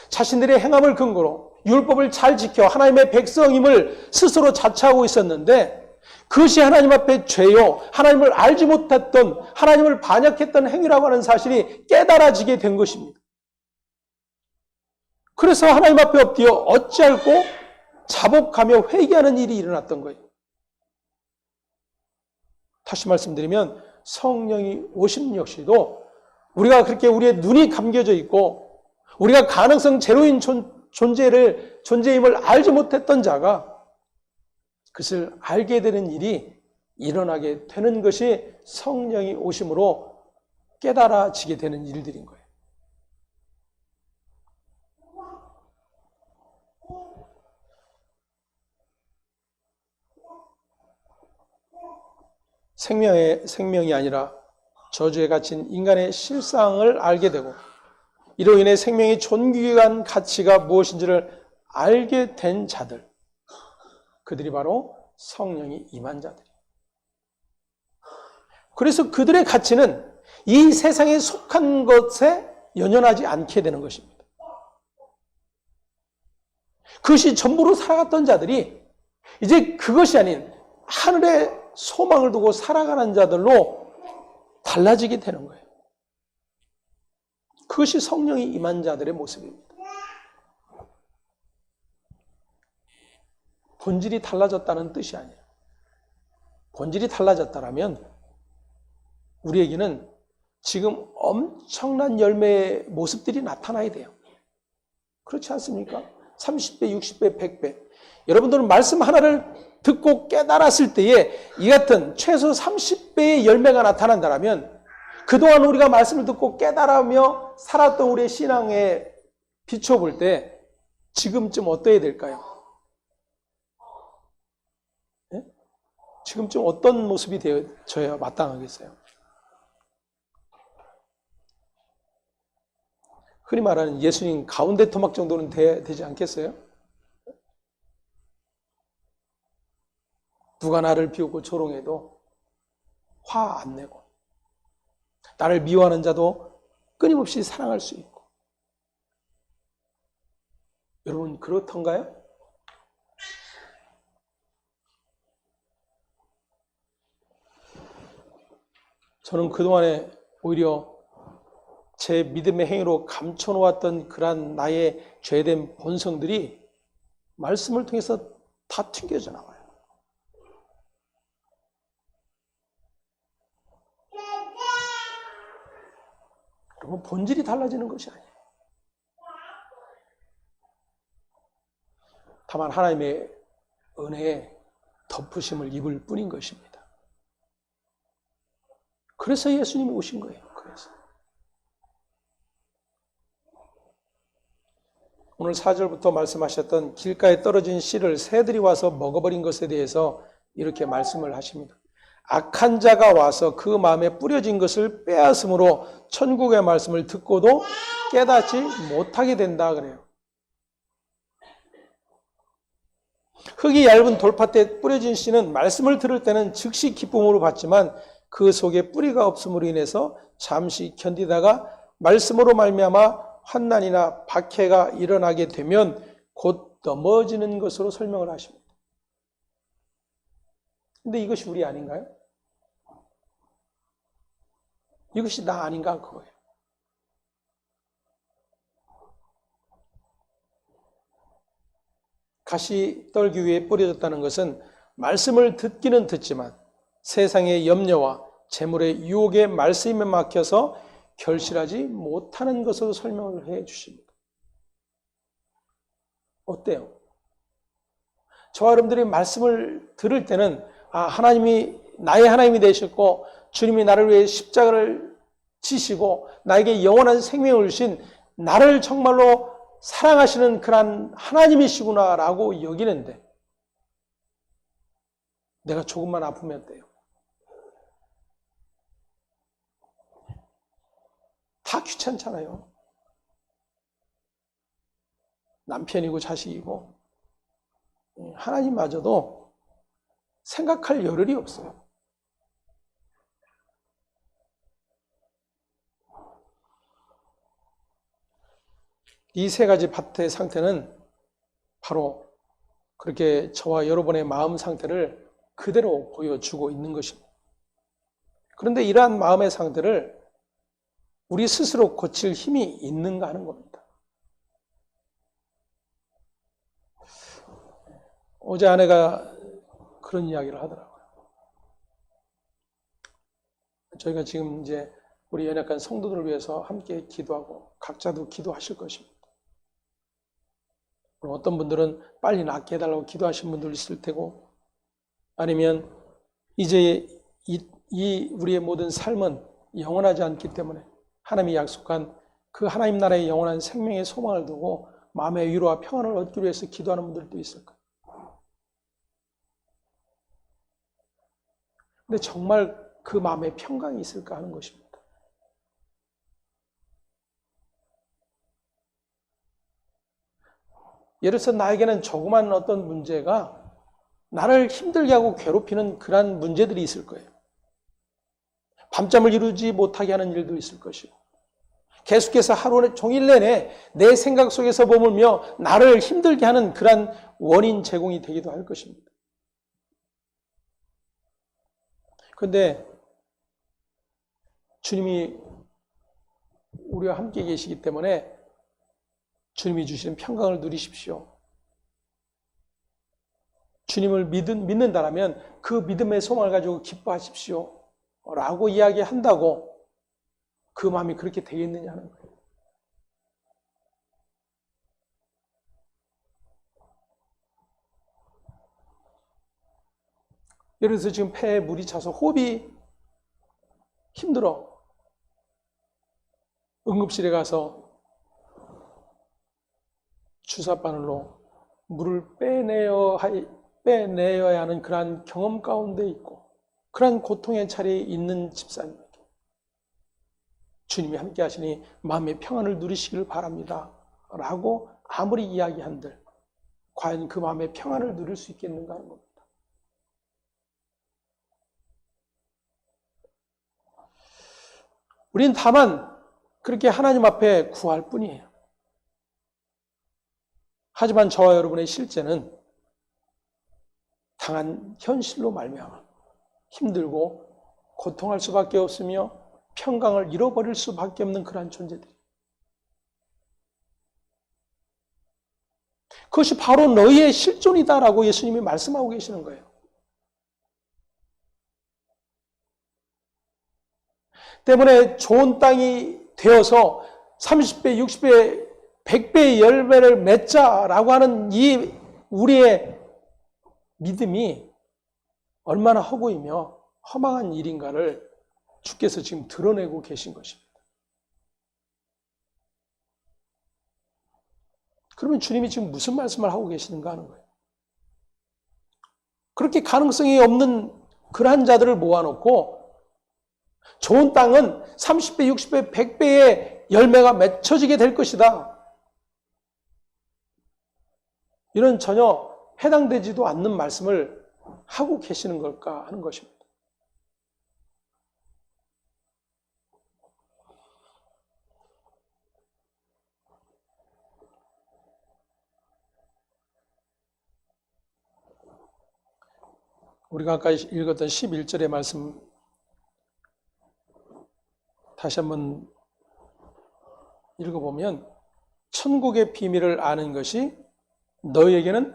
자신들의 행함을 근거로 율법을 잘 지켜 하나님의 백성임을 스스로 자처하고 있었는데 그것이 하나님 앞에 죄요, 하나님을 알지 못했던, 하나님을 반역했던 행위라고 하는 사실이 깨달아지게 된 것입니다. 그래서 하나님 앞에 엎드려 어찌할꼬 자복하며 회개하는 일이 일어났던 거예요. 다시 말씀드리면 성령이 오신 역시도 우리가 그렇게 우리의 눈이 감겨져 있고 우리가 가능성 제로인 존재임을 알지 못했던 자가 그것을 알게 되는 일이 일어나게 되는 것이 성령이 오심으로 깨달아지게 되는 일들인 거예요. 생명이 아니라 저주에 갇힌 인간의 실상을 알게 되고 이로 인해 생명의 존귀한 가치가 무엇인지를 알게 된 자들, 그들이 바로 성령이 임한 자들이에요. 그래서 그들의 가치는 이 세상에 속한 것에 연연하지 않게 되는 것입니다. 그것이 전부로 살아갔던 자들이 이제 그것이 아닌 하늘의 소망을 두고 살아가는 자들로 달라지게 되는 거예요. 그것이 성령이 임한 자들의 모습입니다. 본질이 달라졌다는 뜻이 아니에요. 본질이 달라졌다면 우리에게는 지금 엄청난 열매의 모습들이 나타나야 돼요. 그렇지 않습니까? 30배, 60배, 100배. 여러분들은 말씀 하나를 듣고 깨달았을 때에 이 같은 최소 30배의 열매가 나타난다면 그동안 우리가 말씀을 듣고 깨달으며 살았던 우리의 신앙에 비춰볼 때 지금쯤 어떠해야 될까요? 네? 지금쯤 어떤 모습이 되어져야 마땅하겠어요? 흔히 말하는 예수님 가운데 토막 정도는 되지 않겠어요? 누가 나를 비웃고 조롱해도 화 안 내고 나를 미워하는 자도 끊임없이 사랑할 수 있고. 여러분 그렇던가요? 저는 그동안에 오히려 제 믿음의 행위로 감춰놓았던 그러한 나의 죄된 본성들이 말씀을 통해서 다 튕겨져 나와요. 그러면 본질이 달라지는 것이 아니에요. 다만 하나님의 은혜에 덮으심을 입을 뿐인 것입니다. 그래서 예수님이 오신 거예요. 그래서 오늘 4절부터 말씀하셨던 길가에 떨어진 씨를 새들이 와서 먹어버린 것에 대해서 이렇게 말씀을 하십니다. 악한 자가 와서 그 마음에 뿌려진 것을 빼앗음으로 천국의 말씀을 듣고도 깨닫지 못하게 된다 그래요. 흙이 얇은 돌밭에 뿌려진 씨는 말씀을 들을 때는 즉시 기쁨으로 받지만 그 속에 뿌리가 없음으로 인해서 잠시 견디다가 말씀으로 말미암아 환난이나 박해가 일어나게 되면 곧 넘어지는 것으로 설명을 하십니다. 근데 이것이 우리 아닌가요? 이것이 나 아닌가 그거예요. 가시떨기 위에 뿌려졌다는 것은 말씀을 듣기는 듣지만 세상의 염려와 재물의 유혹에 말씀에 막혀서 결실하지 못하는 것으로 설명을 해 주십니다. 어때요? 저와 여러분들이 말씀을 들을 때는 하나님이 나의 하나님이 되셨고 주님이 나를 위해 십자가를 지시고 나에게 영원한 생명을 주신 나를 정말로 사랑하시는 그런 하나님이시구나라고 여기는데 내가 조금만 아프면 돼요. 다 귀찮잖아요. 남편이고 자식이고 하나님마저도 생각할 여력이 없어요. 이 세 가지 밭의 상태는 바로 그렇게 저와 여러분의 마음 상태를 그대로 보여주고 있는 것입니다. 그런데 이러한 마음의 상태를 우리 스스로 고칠 힘이 있는가 하는 겁니다. 어제 아내가 그런 이야기를 하더라고요. 저희가 지금 이제 우리 연약한 성도들을 위해서 함께 기도하고 각자도 기도하실 것입니다. 어떤 분들은 빨리 낫게 해달라고 기도하신 분들 있을 테고 아니면 이제 이 우리의 모든 삶은 영원하지 않기 때문에 하나님이 약속한 그 하나님 나라의 영원한 생명의 소망을 두고 마음의 위로와 평안을 얻기 위해서 기도하는 분들도 있을 거예요. 근데 정말 그 마음에 평강이 있을까 하는 것입니다. 예를 들어서 나에게는 조그만 어떤 문제가 나를 힘들게 하고 괴롭히는 그러한 문제들이 있을 거예요. 밤잠을 이루지 못하게 하는 일도 있을 것이고 계속해서 하루 종일 내내 내 생각 속에서 머물며 나를 힘들게 하는 그러한 원인 제공이 되기도 할 것입니다. 그런데 주님이 우리와 함께 계시기 때문에 주님이 주시는 평강을 누리십시오. 주님을 믿는다라면 그 믿음의 소망을 가지고 기뻐하십시오. 라고 이야기한다고 그 마음이 그렇게 되겠느냐 하는 거예요. 예를 들어서 지금 폐에 물이 차서 호흡이 힘들어. 응급실에 가서 주사바늘로 물을 빼내어야 하는 그러한 경험 가운데 있고 그러한 고통의 자리에 있는 집사님에게 주님이 함께 하시니 마음의 평안을 누리시길 바랍니다. 라고 아무리 이야기한들 과연 그 마음의 평안을 누릴 수 있겠는가 하는 겁니다. 우린 다만 그렇게 하나님 앞에 구할 뿐이에요. 하지만 저와 여러분의 실제는 당한 현실로 말미암아 힘들고 고통할 수밖에 없으며 평강을 잃어버릴 수밖에 없는 그러한 존재들이에요. 그것이 바로 너희의 실존이다라고 예수님이 말씀하고 계시는 거예요. 때문에 좋은 땅이 되어서 30배, 60배, 100배의 열매를 맺자라고 하는 이 우리의 믿음이 얼마나 허구이며 허망한 일인가를 주께서 지금 드러내고 계신 것입니다. 그러면 주님이 지금 무슨 말씀을 하고 계시는가 하는 거예요. 그렇게 가능성이 없는 그러한 자들을 모아놓고 좋은 땅은 30배, 60배, 100배의 열매가 맺혀지게 될 것이다. 이런 전혀 해당되지도 않는 말씀을 하고 계시는 걸까 하는 것입니다. 우리가 아까 읽었던 11절의 말씀 다시 한번 읽어보면 천국의 비밀을 아는 것이 너희에게는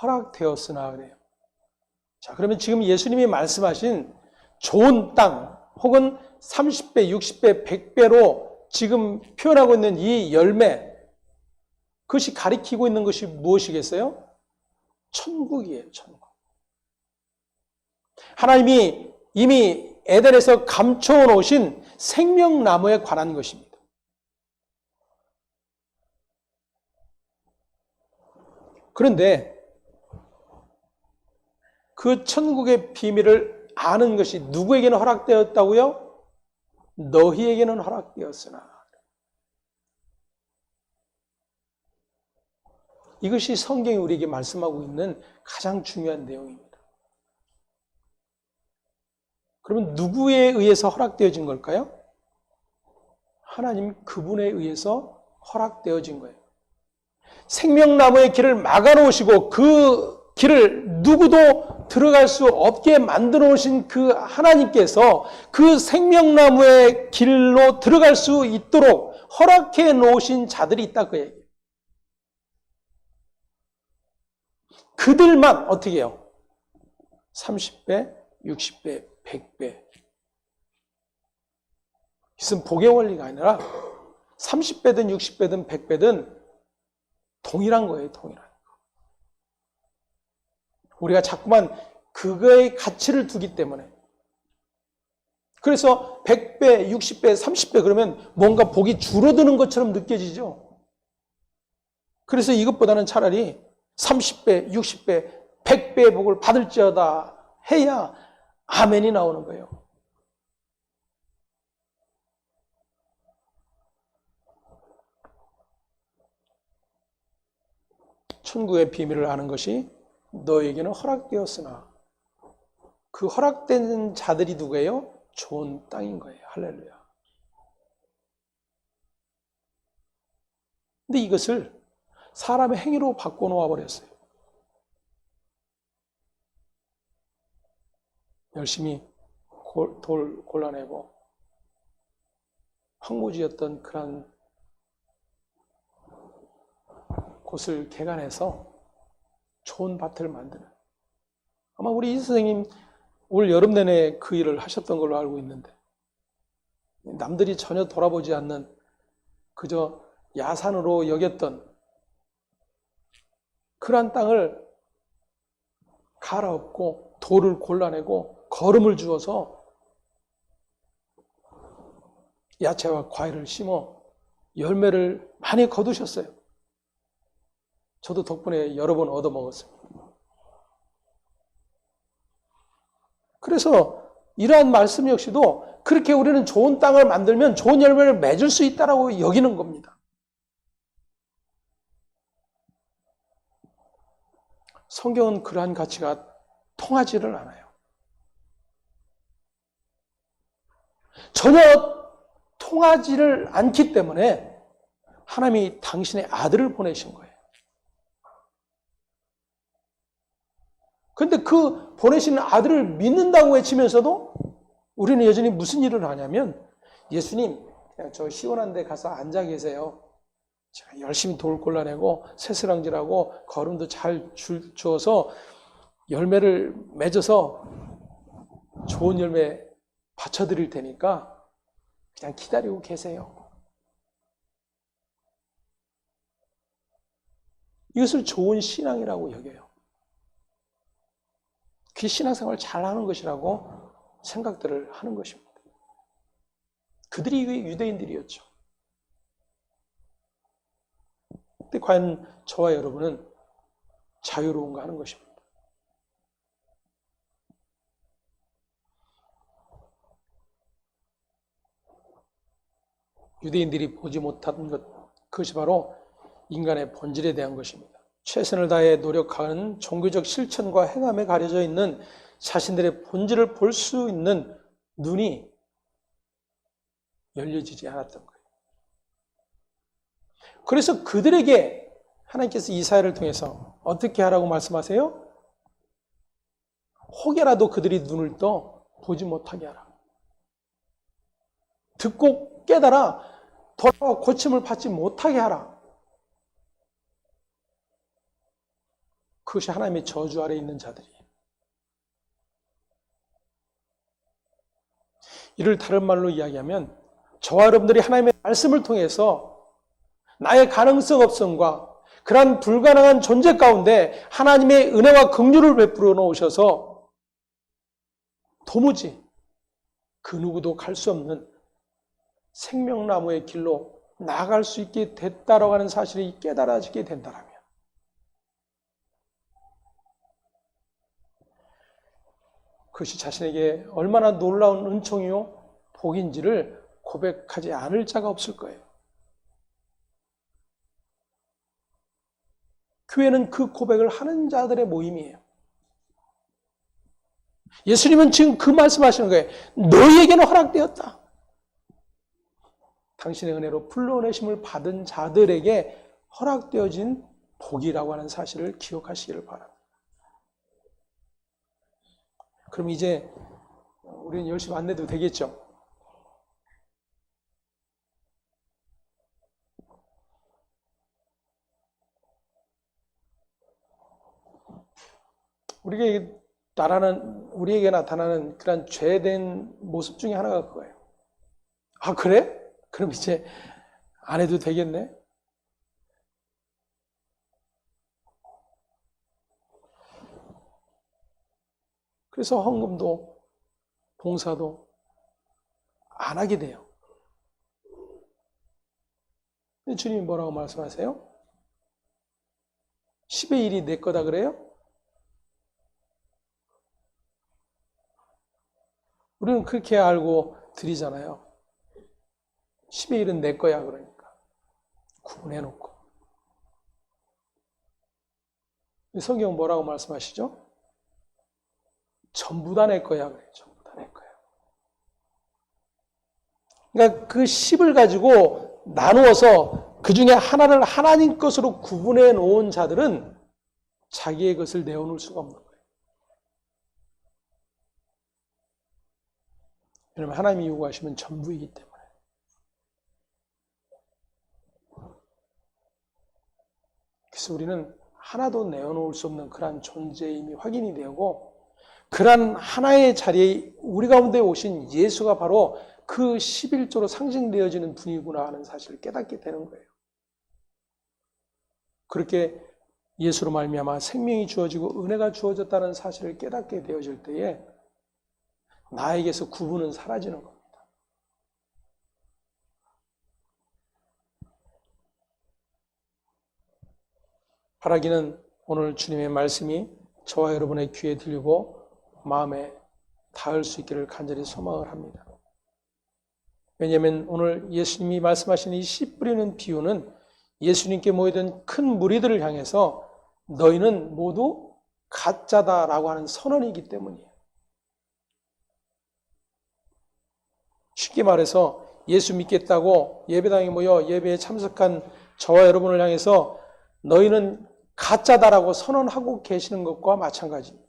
허락되었으나 그래요. 자, 그러면 지금 예수님이 말씀하신 좋은 땅 혹은 30배, 60배, 100배로 지금 표현하고 있는 이 열매, 그것이 가리키고 있는 것이 무엇이겠어요? 천국이에요, 천국. 하나님이 이미 에덴에서 감춰 놓으신 생명나무에 관한 것입니다. 그런데 그 천국의 비밀을 아는 것이 누구에게는 허락되었다고요? 너희에게는 허락되었으나. 이것이 성경이 우리에게 말씀하고 있는 가장 중요한 내용입니다. 그러면 누구에 의해서 허락되어진 걸까요? 하나님 그분에 의해서 허락되어진 거예요. 생명나무의 길을 막아놓으시고 그 길을 누구도 들어갈 수 없게 만들어 놓으신 그 하나님께서 그 생명나무의 길로 들어갈 수 있도록 허락해 놓으신 자들이 있다 그 얘기예요. 그들만 어떻게 해요? 30배, 60배, 100배. 이것은 복의 원리가 아니라 30배든 60배든 100배든 동일한 거예요, 동일한 거. 우리가 자꾸만 그거의 가치를 두기 때문에. 그래서 100배, 60배, 30배 그러면 뭔가 복이 줄어드는 것처럼 느껴지죠. 그래서 이것보다는 차라리 30배, 60배, 100배의 복을 받을지어다 해야 아멘이 나오는 거예요. 천국의 비밀을 아는 것이 너에게는 허락되었으나 그 허락된 자들이 누구예요? 좋은 땅인 거예요. 할렐루야. 근데 이것을 사람의 행위로 바꿔놓아 버렸어요. 열심히 돌 골라내고 황무지였던 그런 곳을 개간해서 좋은 밭을 만드는. 아마 우리 이 선생님 올 여름 내내 그 일을 하셨던 걸로 알고 있는데 남들이 전혀 돌아보지 않는 그저 야산으로 여겼던 그러한 땅을 갈아엎고 돌을 골라내고 거름을 주어서 야채와 과일을 심어 열매를 많이 거두셨어요. 저도 덕분에 여러 번 얻어먹었어요. 그래서 이러한 말씀 역시도 그렇게 우리는 좋은 땅을 만들면 좋은 열매를 맺을 수 있다고 여기는 겁니다. 성경은 그러한 가치가 통하지를 않아요. 전혀 통하지를 않기 때문에 하나님이 당신의 아들을 보내신 거예요. 그런데 그 보내신 아들을 믿는다고 외치면서도 우리는 여전히 무슨 일을 하냐면 예수님 그냥 저 시원한 데 가서 앉아 계세요. 제가 열심히 돌 골라내고 새스랑질하고 거름도 잘 주어서 열매를 맺어서 좋은 열매 바쳐드릴 테니까 그냥 기다리고 계세요. 이것을 좋은 신앙이라고 여겨요. 그 신앙생활을 잘하는 것이라고 생각들을 하는 것입니다. 그들이 유대인들이었죠. 근데 과연 저와 여러분은 자유로운가 하는 것입니다. 유대인들이 보지 못한 것, 그것이 바로 인간의 본질에 대한 것입니다. 최선을 다해 노력하는 종교적 실천과 행함에 가려져 있는 자신들의 본질을 볼 수 있는 눈이 열려지지 않았던 거예요. 그래서 그들에게 하나님께서 이사야를 통해서 어떻게 하라고 말씀하세요? 혹여라도 그들이 눈을 떠 보지 못하게 하라. 듣고 깨달아 돌아와 고침을 받지 못하게 하라. 그것이 하나님의 저주 아래 있는 자들이에요. 이를 다른 말로 이야기하면 저와 여러분들이 하나님의 말씀을 통해서 나의 가능성 없음과 그러한 불가능한 존재 가운데 하나님의 은혜와 긍휼을 베풀어 놓으셔서 도무지 그 누구도 갈 수 없는 생명나무의 길로 나아갈 수 있게 됐다라고 하는 사실이 깨달아지게 된다라면 그것이 자신에게 얼마나 놀라운 은총이요 복인지를 고백하지 않을 자가 없을 거예요. 교회는 그 고백을 하는 자들의 모임이에요. 예수님은 지금 그 말씀하시는 거예요. 너희에게는 허락되었다. 당신의 은혜로 불러내심을 받은 자들에게 허락되어진 복이라고 하는 사실을 기억하시기를 바랍니다. 그럼 이제 우리는 열심히 안 내도 되겠죠? 우리에게 나타나는 그런 죄된 모습 중에 하나가 그거예요. 아, 그래? 그럼 이제 안 해도 되겠네? 그래서 헌금도 봉사도 안 하게 돼요. 근데 주님이 뭐라고 말씀하세요? 10의 1이 내 거다 그래요? 우리는 그렇게 알고 드리잖아요. 10의 1은 내 거야 그러니까. 구분해놓고. 성경은 뭐라고 말씀하시죠? 전부 다 내 거야 그래요. 전부 다 내 거야. 그러니까 그 10을 가지고 나누어서 그 중에 하나를 하나님 것으로 구분해 놓은 자들은 자기의 것을 내어놓을 수가 없는 거예요. 왜냐하면 하나님이 요구하시면 전부이기 때문에. 그래서 우리는 하나도 내어놓을 수 없는 그러한 존재임이 확인이 되고 그러한 하나의 자리에 우리 가운데 오신 예수가 바로 그 11조로 상징되어지는 분이구나 하는 사실을 깨닫게 되는 거예요. 그렇게 예수로 말미암아 생명이 주어지고 은혜가 주어졌다는 사실을 깨닫게 되어질 때에 나에게서 구분은 사라지는 겁니다. 바라기는 오늘 주님의 말씀이 저와 여러분의 귀에 들리고 마음에 닿을 수 있기를 간절히 소망을 합니다. 왜냐하면 오늘 예수님이 말씀하신 이 씨 뿌리는 비유는 예수님께 모이던 큰 무리들을 향해서 너희는 모두 가짜다라고 하는 선언이기 때문이에요. 쉽게 말해서 예수 믿겠다고 예배당에 모여 예배에 참석한 저와 여러분을 향해서 너희는 가짜다라고 선언하고 계시는 것과 마찬가지입니다.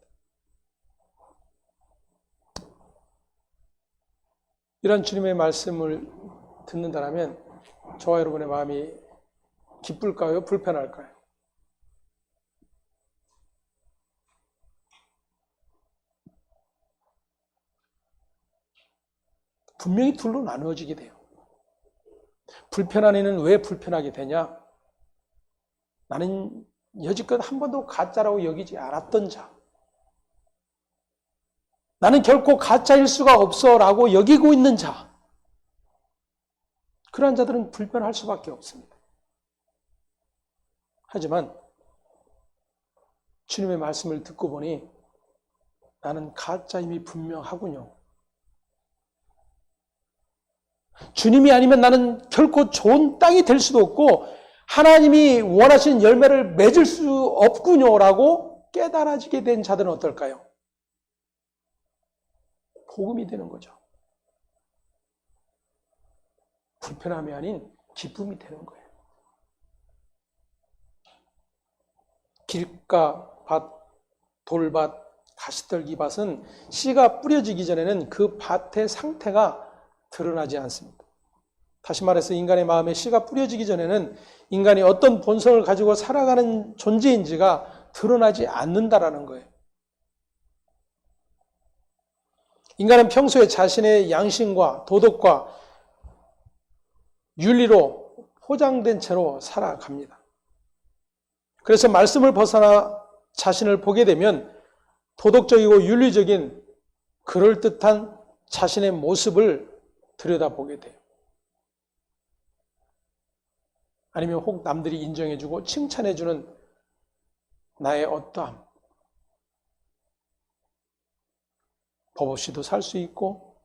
이런 주님의 말씀을 듣는다면 저와 여러분의 마음이 기쁠까요? 불편할까요? 분명히 둘로 나누어지게 돼요. 불편한 이는 왜 불편하게 되냐? 나는 여지껏 한 번도 가짜라고 여기지 않았던 자. 나는 결코 가짜일 수가 없어라고 여기고 있는 자. 그러한 자들은 불편할 수밖에 없습니다. 하지만 주님의 말씀을 듣고 보니 나는 가짜임이 분명하군요. 주님이 아니면 나는 결코 좋은 땅이 될 수도 없고 하나님이 원하시는 열매를 맺을 수 없군요라고 깨달아지게 된 자들은 어떨까요? 복음이 되는 거죠. 불편함이 아닌 기쁨이 되는 거예요. 길가 밭, 돌밭, 가시떨기밭은 씨가 뿌려지기 전에는 그 밭의 상태가 드러나지 않습니다. 다시 말해서 인간의 마음에 씨가 뿌려지기 전에는 인간이 어떤 본성을 가지고 살아가는 존재인지가 드러나지 않는다라는 거예요. 인간은 평소에 자신의 양심과 도덕과 윤리로 포장된 채로 살아갑니다. 그래서 말씀을 벗어나 자신을 보게 되면 도덕적이고 윤리적인 그럴듯한 자신의 모습을 들여다보게 돼요. 아니면 혹 남들이 인정해주고 칭찬해주는 나의 어떠함. 법 없이도 살 수 있고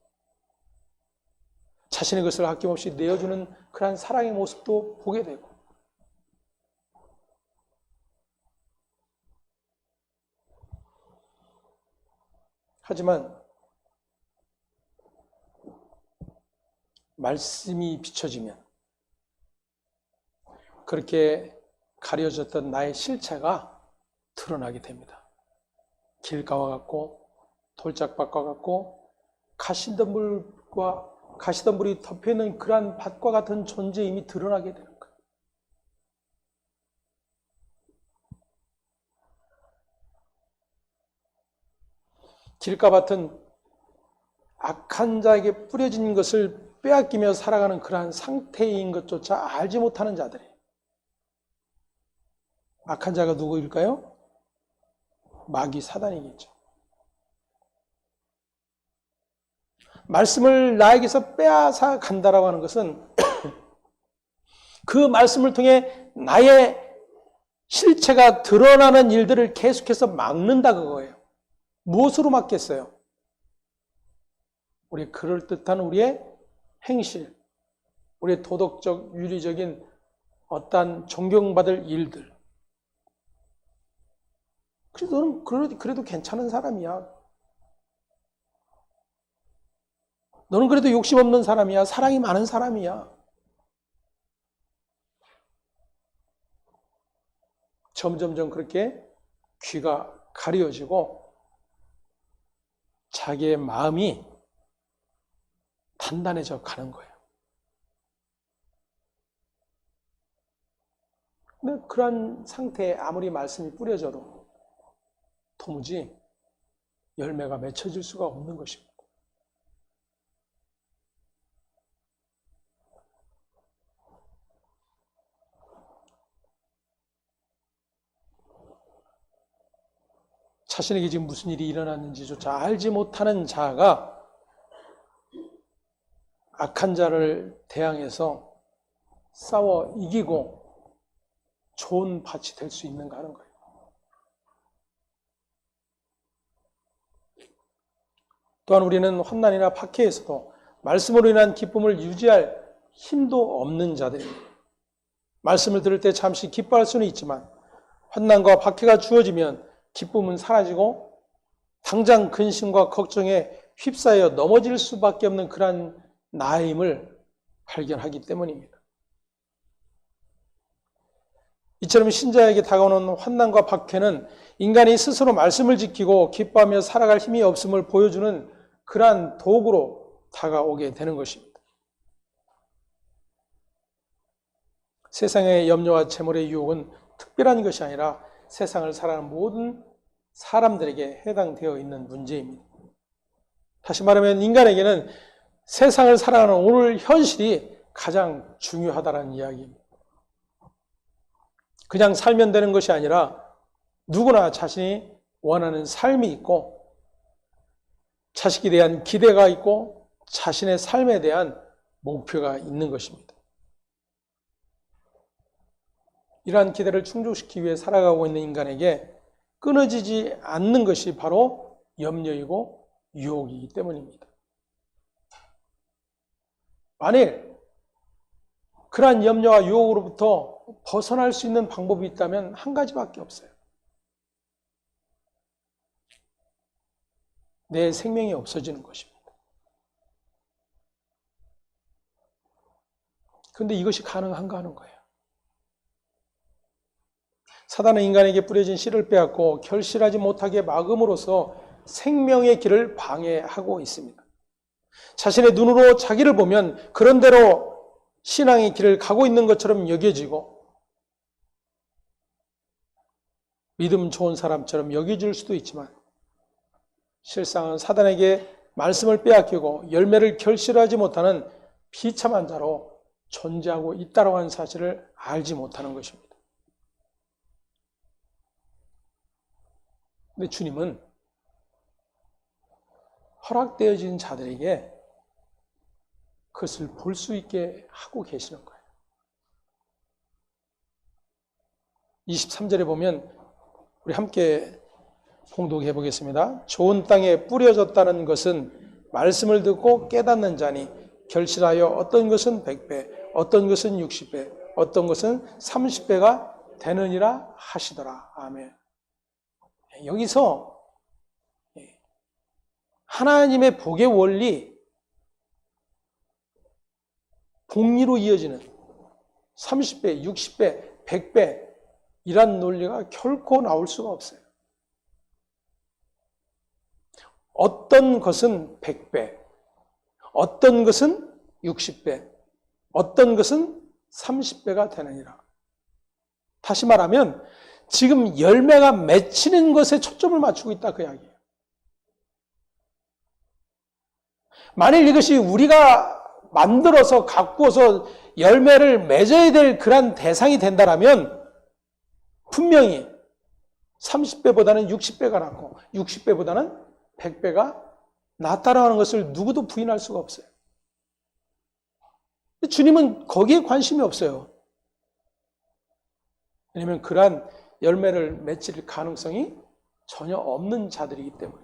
자신의 것을 아낌없이 내어주는 그러한 사랑의 모습도 보게 되고 하지만 말씀이 비춰지면 그렇게 가려졌던 나의 실체가 드러나게 됩니다. 길가와 같고 돌짝밭과 같고 가시덤불이 덮여있는 그러한 밭과 같은 존재임이 드러나게 되는 거예요. 길가밭은 악한 자에게 뿌려진 것을 빼앗기며 살아가는 그러한 상태인 것조차 알지 못하는 자들이에요. 악한 자가 누구일까요? 마귀 사단이겠죠. 말씀을 나에게서 빼앗아 간다라고 하는 것은 그 말씀을 통해 나의 실체가 드러나는 일들을 계속해서 막는다 그거예요. 무엇으로 막겠어요? 우리의 그럴듯한 우리의 행실, 우리의 도덕적, 윤리적인 어떠한 존경받을 일들. 그래서 너는 그래도 괜찮은 사람이야. 너는 그래도 욕심 없는 사람이야. 사랑이 많은 사람이야. 점점점 그렇게 귀가 가려지고 자기의 마음이 단단해져 가는 거예요. 근데 그러한 상태에 아무리 말씀이 뿌려져도 도무지 열매가 맺혀질 수가 없는 것입니다. 자신에게 지금 무슨 일이 일어났는지조차 알지 못하는 자가 악한 자를 대항해서 싸워 이기고 좋은 밭이 될 수 있는가 하는 거예요. 또한 우리는 환난이나 박해에서도 말씀으로 인한 기쁨을 유지할 힘도 없는 자들입니다. 말씀을 들을 때 잠시 기뻐할 수는 있지만 환난과 박해가 주어지면 기쁨은 사라지고 당장 근심과 걱정에 휩싸여 넘어질 수밖에 없는 그러한 나임을 발견하기 때문입니다. 이처럼 신자에게 다가오는 환난과 박해는 인간이 스스로 말씀을 지키고 기뻐하며 살아갈 힘이 없음을 보여주는 그러한 도구로 다가오게 되는 것입니다. 세상의 염려와 재물의 유혹은 특별한 것이 아니라 세상을 살아가는 모든 사람들에게 해당되어 있는 문제입니다. 다시 말하면 인간에게는 세상을 살아가는 오늘 현실이 가장 중요하다는 이야기입니다. 그냥 살면 되는 것이 아니라 누구나 자신이 원하는 삶이 있고 자식에 대한 기대가 있고 자신의 삶에 대한 목표가 있는 것입니다. 이러한 기대를 충족시키기 위해 살아가고 있는 인간에게 끊어지지 않는 것이 바로 염려이고 유혹이기 때문입니다. 만일 그러한 염려와 유혹으로부터 벗어날 수 있는 방법이 있다면 한 가지밖에 없어요. 내 생명이 없어지는 것입니다. 그런데 이것이 가능한가 하는 거예요. 사단은 인간에게 뿌려진 씨를 빼앗고 결실하지 못하게 막음으로써 생명의 길을 방해하고 있습니다. 자신의 눈으로 자기를 보면 그런대로 신앙의 길을 가고 있는 것처럼 여겨지고 믿음 좋은 사람처럼 여겨질 수도 있지만 실상은 사단에게 말씀을 빼앗기고 열매를 결실하지 못하는 비참한 자로 존재하고 있다고 하는 사실을 알지 못하는 것입니다. 근데 주님은 허락되어진 자들에게 그것을 볼 수 있게 하고 계시는 거예요. 23절에 보면 우리 함께 봉독해 보겠습니다. 좋은 땅에 뿌려졌다는 것은 말씀을 듣고 깨닫는 자니 결실하여 어떤 것은 100배, 어떤 것은 60배, 어떤 것은 30배가 되느니라 하시더라. 아멘. 여기서 하나님의 복의 원리, 복리로 이어지는 30배, 60배, 100배 이란 논리가 결코 나올 수가 없어요. 어떤 것은 100배, 어떤 것은 60배, 어떤 것은 30배가 되느니라. 다시 말하면 지금 열매가 맺히는 것에 초점을 맞추고 있다 그 이야기예요. 만일 이것이 우리가 만들어서 가꾸어서 열매를 맺어야 될 그런 대상이 된다면 분명히 30배보다는 60배가 낫고 60배보다는 100배가 낫다라는 것을 누구도 부인할 수가 없어요. 주님은 거기에 관심이 없어요. 왜냐하면 그러한 열매를 맺을 가능성이 전혀 없는 자들이기 때문에.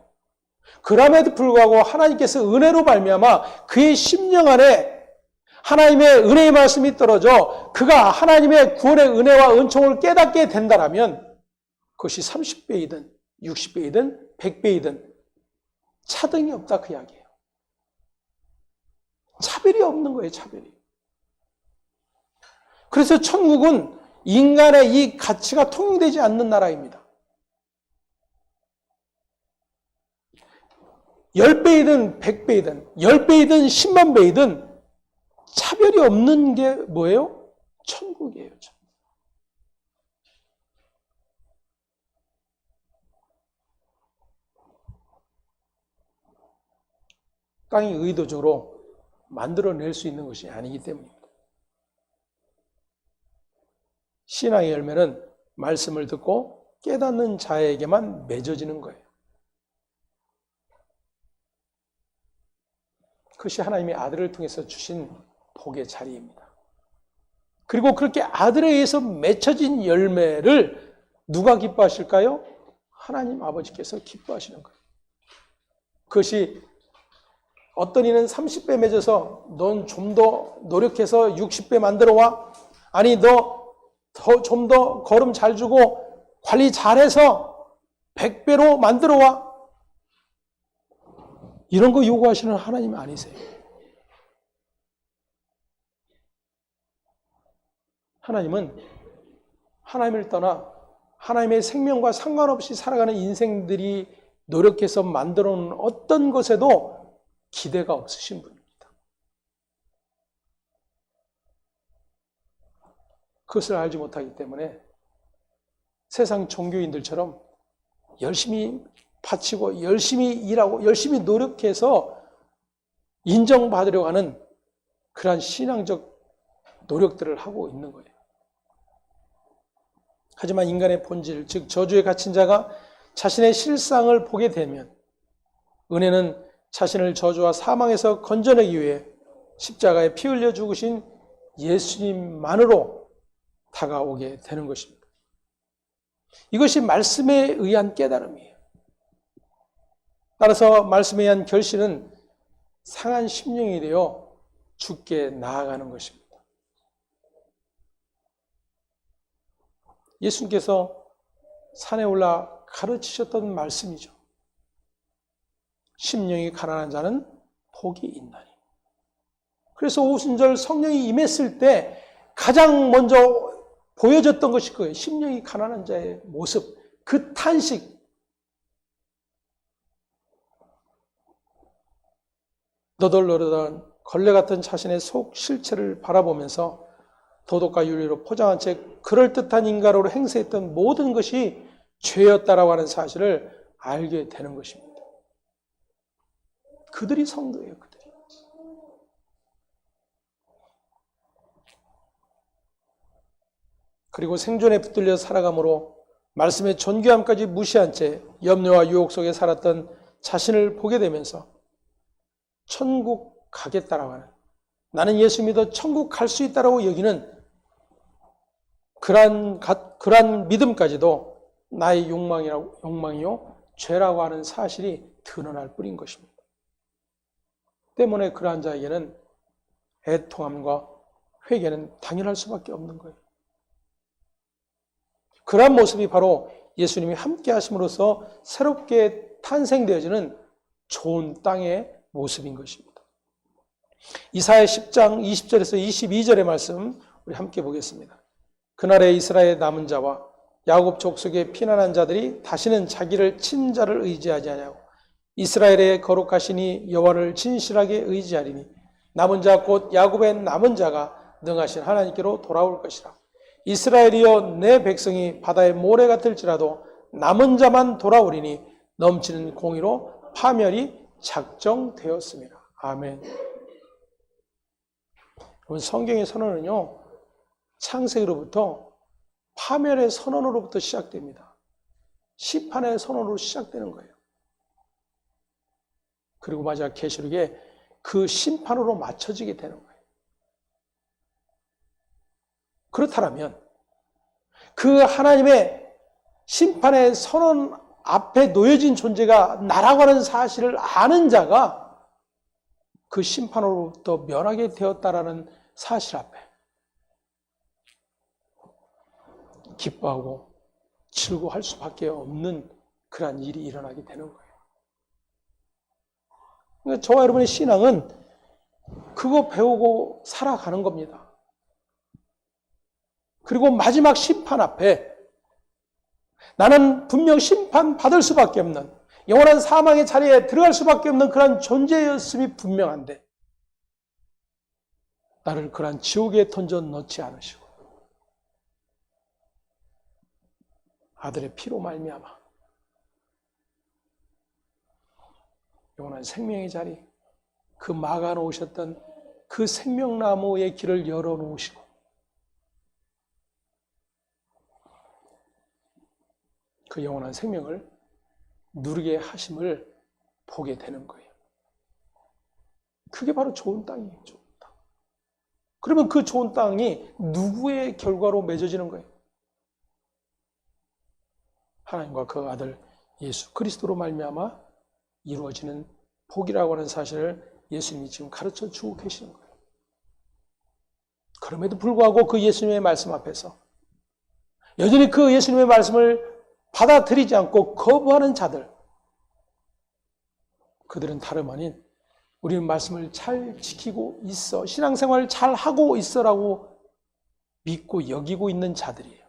그럼에도 불구하고 하나님께서 은혜로 말미암아 그의 심령 안에 하나님의 은혜의 말씀이 떨어져 그가 하나님의 구원의 은혜와 은총을 깨닫게 된다면 그것이 30배이든 60배이든 100배이든 차등이 없다 그 이야기예요. 차별이 없는 거예요, 차별이. 그래서 천국은 인간의 이 가치가 통용되지 않는 나라입니다. 10배이든 100배이든 10배이든 10만 배이든 차별이 없는 게 뭐예요? 천국이에요. 천국. 땅이 의도적으로 만들어낼 수 있는 것이 아니기 때문입니다. 신앙의 열매는 말씀을 듣고 깨닫는 자에게만 맺어지는 거예요. 그것이 하나님의 아들을 통해서 주신 복의 자리입니다. 그리고 그렇게 아들에 의해서 맺혀진 열매를 누가 기뻐하실까요? 하나님 아버지께서 기뻐하시는 거예요. 그것이 어떤 이는 30배 맺어서 넌 좀 더 노력해서 60배 만들어 와. 아니 너 좀 더 걸음 잘 주고 관리 잘해서 100배로 만들어 와. 이런 거 요구하시는 하나님이 아니세요. 하나님은 하나님을 떠나 하나님의 생명과 상관없이 살아가는 인생들이 노력해서 만들어 놓은 어떤 것에도 기대가 없으신 분입니다. 그것을 알지 못하기 때문에 세상 종교인들처럼 열심히 바치고 열심히 일하고 열심히 노력해서 인정받으려고 하는 그러한 신앙적 노력들을 하고 있는 거예요. 하지만 인간의 본질, 즉 저주에 갇힌 자가 자신의 실상을 보게 되면 은혜는 자신을 저주와 사망에서 건져내기 위해 십자가에 피 흘려 죽으신 예수님만으로 다가오게 되는 것입니다. 이것이 말씀에 의한 깨달음이에요. 따라서 말씀에 의한 결실은 상한 심령이 되어 주께 나아가는 것입니다. 예수님께서 산에 올라 가르치셨던 말씀이죠. 심령이 가난한 자는 복이 있나니. 그래서 오순절 성령이 임했을 때 가장 먼저 보여졌던 것이 그거예요. 심령이 가난한 자의 모습, 그 탄식. 너덜너덜한 걸레 같은 자신의 속 실체를 바라보면서 도덕과 윤리로 포장한 채 그럴듯한 인간으로 행세했던 모든 것이 죄였다라고 하는 사실을 알게 되는 것입니다. 그들이 성도예요, 그들이. 그리고 생존에 붙들려 살아감으로 말씀의 존귀함까지 무시한 채 염려와 유혹 속에 살았던 자신을 보게 되면서 천국 가겠다라고 하는, 나는 예수 믿어 천국 갈 수 있다라고 여기는 그러한 믿음까지도 나의 욕망이요 죄라고 하는 사실이 드러날 뿐인 것입니다. 때문에 그러한 자에게는 애통함과 회개는 당연할 수밖에 없는 거예요. 그러한 모습이 바로 예수님이 함께 하심으로써 새롭게 탄생되어지는 좋은 땅의 모습인 것입니다. 이사야 10장 20절에서 22절의 말씀 우리 함께 보겠습니다. 그날에 이스라엘 남은 자와 야곱 족속의 피난한 자들이 다시는 자기를 친 자를 의지하지 아니하고 이스라엘의 거룩하시니 여호와를 진실하게 의지하리니 남은 자 곧 야곱의 남은 자가 능하신 하나님께로 돌아올 것이라. 이스라엘이여 내 백성이 바다의 모래 같을지라도 남은 자만 돌아오리니 넘치는 공의로 파멸이 작정되었습니다. 아멘. 여러분, 성경의 선언은요, 창세기로부터 파멸의 선언으로부터 시작됩니다. 심판의 선언으로 시작되는 거예요. 그리고 마지막 계시록에 그 심판으로 맞춰지게 되는 거예요. 그렇다면 그 하나님의 심판의 선언 앞에 놓여진 존재가 나라고 하는 사실을 아는 자가 그 심판으로부터 면하게 되었다라는 사실 앞에 기뻐하고 즐거워할 수밖에 없는 그러한 일이 일어나게 되는 거예요. 그러니까 저와 여러분의 신앙은 그거 배우고 살아가는 겁니다. 그리고 마지막 심판 앞에 나는 분명 심판받을 수밖에 없는, 영원한 사망의 자리에 들어갈 수밖에 없는 그런 존재였음이 분명한데 나를 그런 지옥에 던져 넣지 않으시고 아들의 피로 말미암아 영원한 생명의 자리, 그 막아 놓으셨던 그 생명나무의 길을 열어 놓으시고 그 영원한 생명을 누리게 하심을 보게 되는 거예요. 그게 바로 좋은 땅이에요. 좋은 땅. 그러면 그 좋은 땅이 누구의 결과로 맺어지는 거예요? 하나님과 그 아들 예수 그리스도로 말미암아 이루어지는 복이라고 하는 사실을 예수님이 지금 가르쳐 주고 계시는 거예요. 그럼에도 불구하고 그 예수님의 말씀 앞에서 여전히 그 예수님의 말씀을 받아들이지 않고 거부하는 자들, 그들은 다름 아닌 우리는 말씀을 잘 지키고 있어, 신앙생활을 잘 하고 있어라고 믿고 여기고 있는 자들이에요.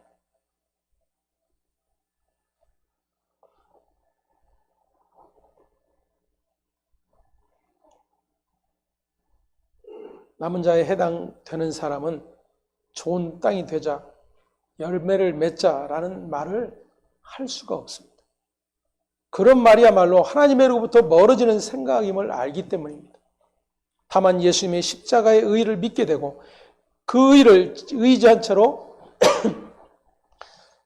남은 자에 해당되는 사람은 좋은 땅이 되자, 열매를 맺자라는 말을 할 수가 없습니다. 그런 말이야말로 하나님으로부터 멀어지는 생각임을 알기 때문입니다. 다만 예수님의 십자가의 의의를 믿게 되고 그 의의를 의지한 채로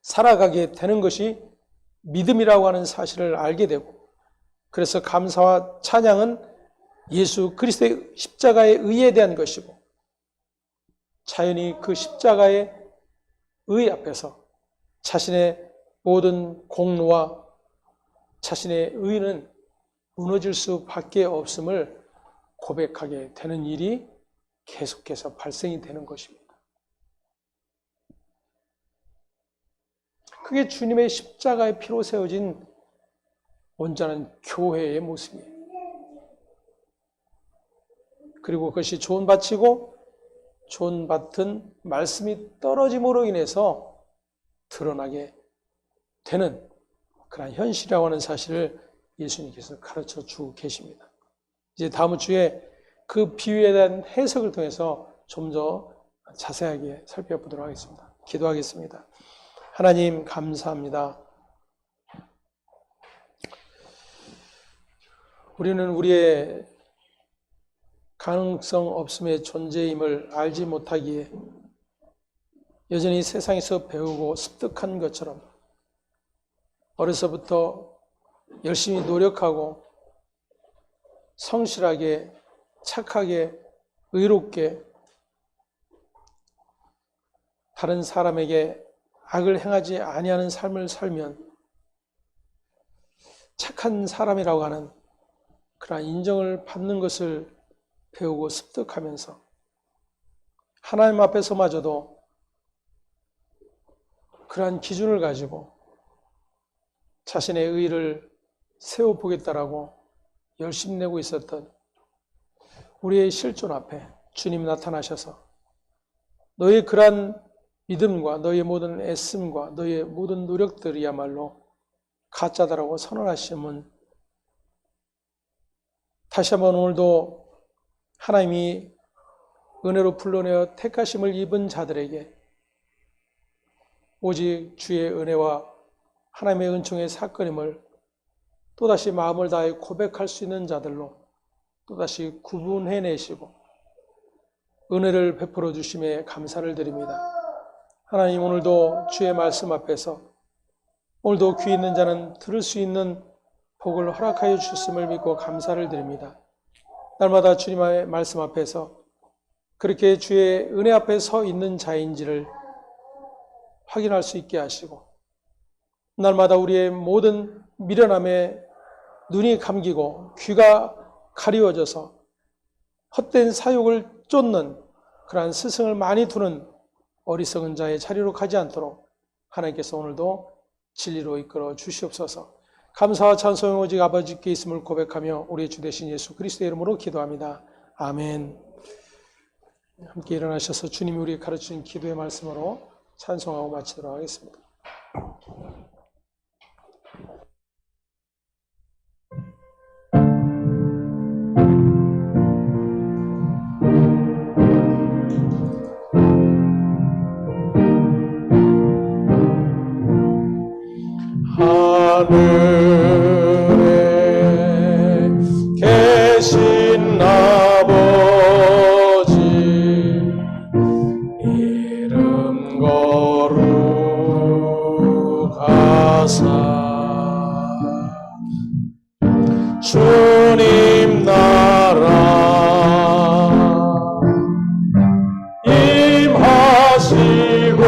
살아가게 되는 것이 믿음이라고 하는 사실을 알게 되고, 그래서 감사와 찬양은 예수 그리스도의 십자가의 의의에 대한 것이고, 자연히 그 십자가의 의의 앞에서 자신의 모든 공로와 자신의 의의는 무너질 수밖에 없음을 고백하게 되는 일이 계속해서 발생이 되는 것입니다. 그게 주님의 십자가의 피로 세워진 온전한 교회의 모습이에요. 그리고 그것이 좋은 밭이고 좋은 밭은 말씀이 떨어짐으로 인해서 드러나게 되는 그런 현실이라고 하는 사실을 예수님께서 가르쳐 주고 계십니다. 이제 다음 주에 그 비유에 대한 해석을 통해서 좀 더 자세하게 살펴보도록 하겠습니다. 기도하겠습니다. 하나님 감사합니다. 우리는 우리의 가능성 없음의 존재임을 알지 못하기에 여전히 세상에서 배우고 습득한 것처럼 어려서부터 열심히 노력하고 성실하게 착하게 의롭게 다른 사람에게 악을 행하지 아니하는 삶을 살면 착한 사람이라고 하는 그러한 인정을 받는 것을 배우고 습득하면서 하나님 앞에서마저도 그러한 기준을 가지고 자신의 의의를 세워보겠다라고 열심내고 있었던 우리의 실존 앞에 주님 나타나셔서 너의 그러한 믿음과 너의 모든 애씀과 너의 모든 노력들이야말로 가짜다라고 선언하시면 다시 한번 오늘도 하나님이 은혜로 불러내어 택하심을 입은 자들에게 오직 주의 은혜와 하나님의 은총의 사건임을 또다시 마음을 다해 고백할 수 있는 자들로 또다시 구분해내시고 은혜를 베풀어 주심에 감사를 드립니다. 하나님 오늘도 주의 말씀 앞에서 오늘도 귀 있는 자는 들을 수 있는 복을 허락하여 주셨음을 믿고 감사를 드립니다. 날마다 주님의 말씀 앞에서 그렇게 주의 은혜 앞에 서 있는 자인지를 확인할 수 있게 하시고 날마다 우리의 모든 미련함에 눈이 감기고 귀가 가리워져서 헛된 사욕을 쫓는 그러한 스승을 많이 두는 어리석은 자의 자리로 가지 않도록 하나님께서 오늘도 진리로 이끌어 주시옵소서. 감사와 찬송이 오직 아버지께 있음을 고백하며 우리의 주 되신 예수 그리스도의 이름으로 기도합니다. 아멘. 함께 일어나셔서 주님이 우리에게 가르치신 기도의 말씀으로 찬송하고 마치도록 하겠습니다. 하늘에 계신 아버지 이름 거룩하사 주님 나라 임하시고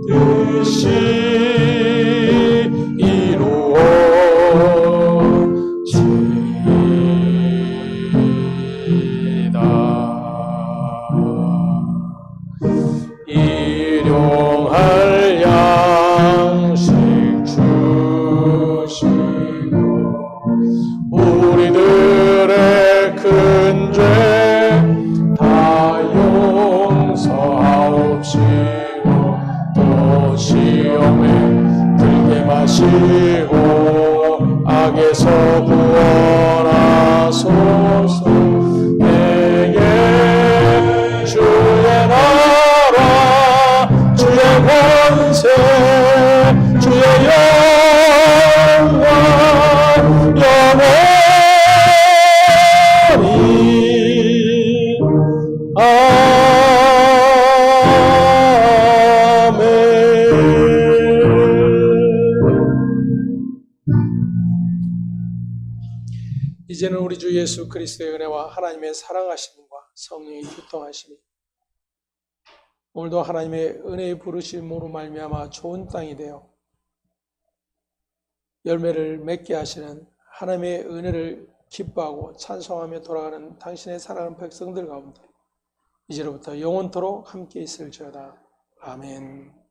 뜻이 일용할 양식 주시고 우리들의 큰 죄 다 용서하옵시고 또 시험에 들게 마시고 악에서 구원하소서. 내게 주의 나라 주의 권세 주의 영광 영원히 아멘. 이제는 우리 주 예수 그리스도의 은혜와 하나님의 사랑하심과 성령의 교통하심이 오늘도 하나님의 은혜의 부르심으로 말미암아 좋은 땅이 되어 열매를 맺게 하시는 하나님의 은혜를 기뻐하고 찬송하며 돌아가는 당신의 사랑하는 백성들 가운데 이제로부터 영원토록 함께 있을지어다. 아멘.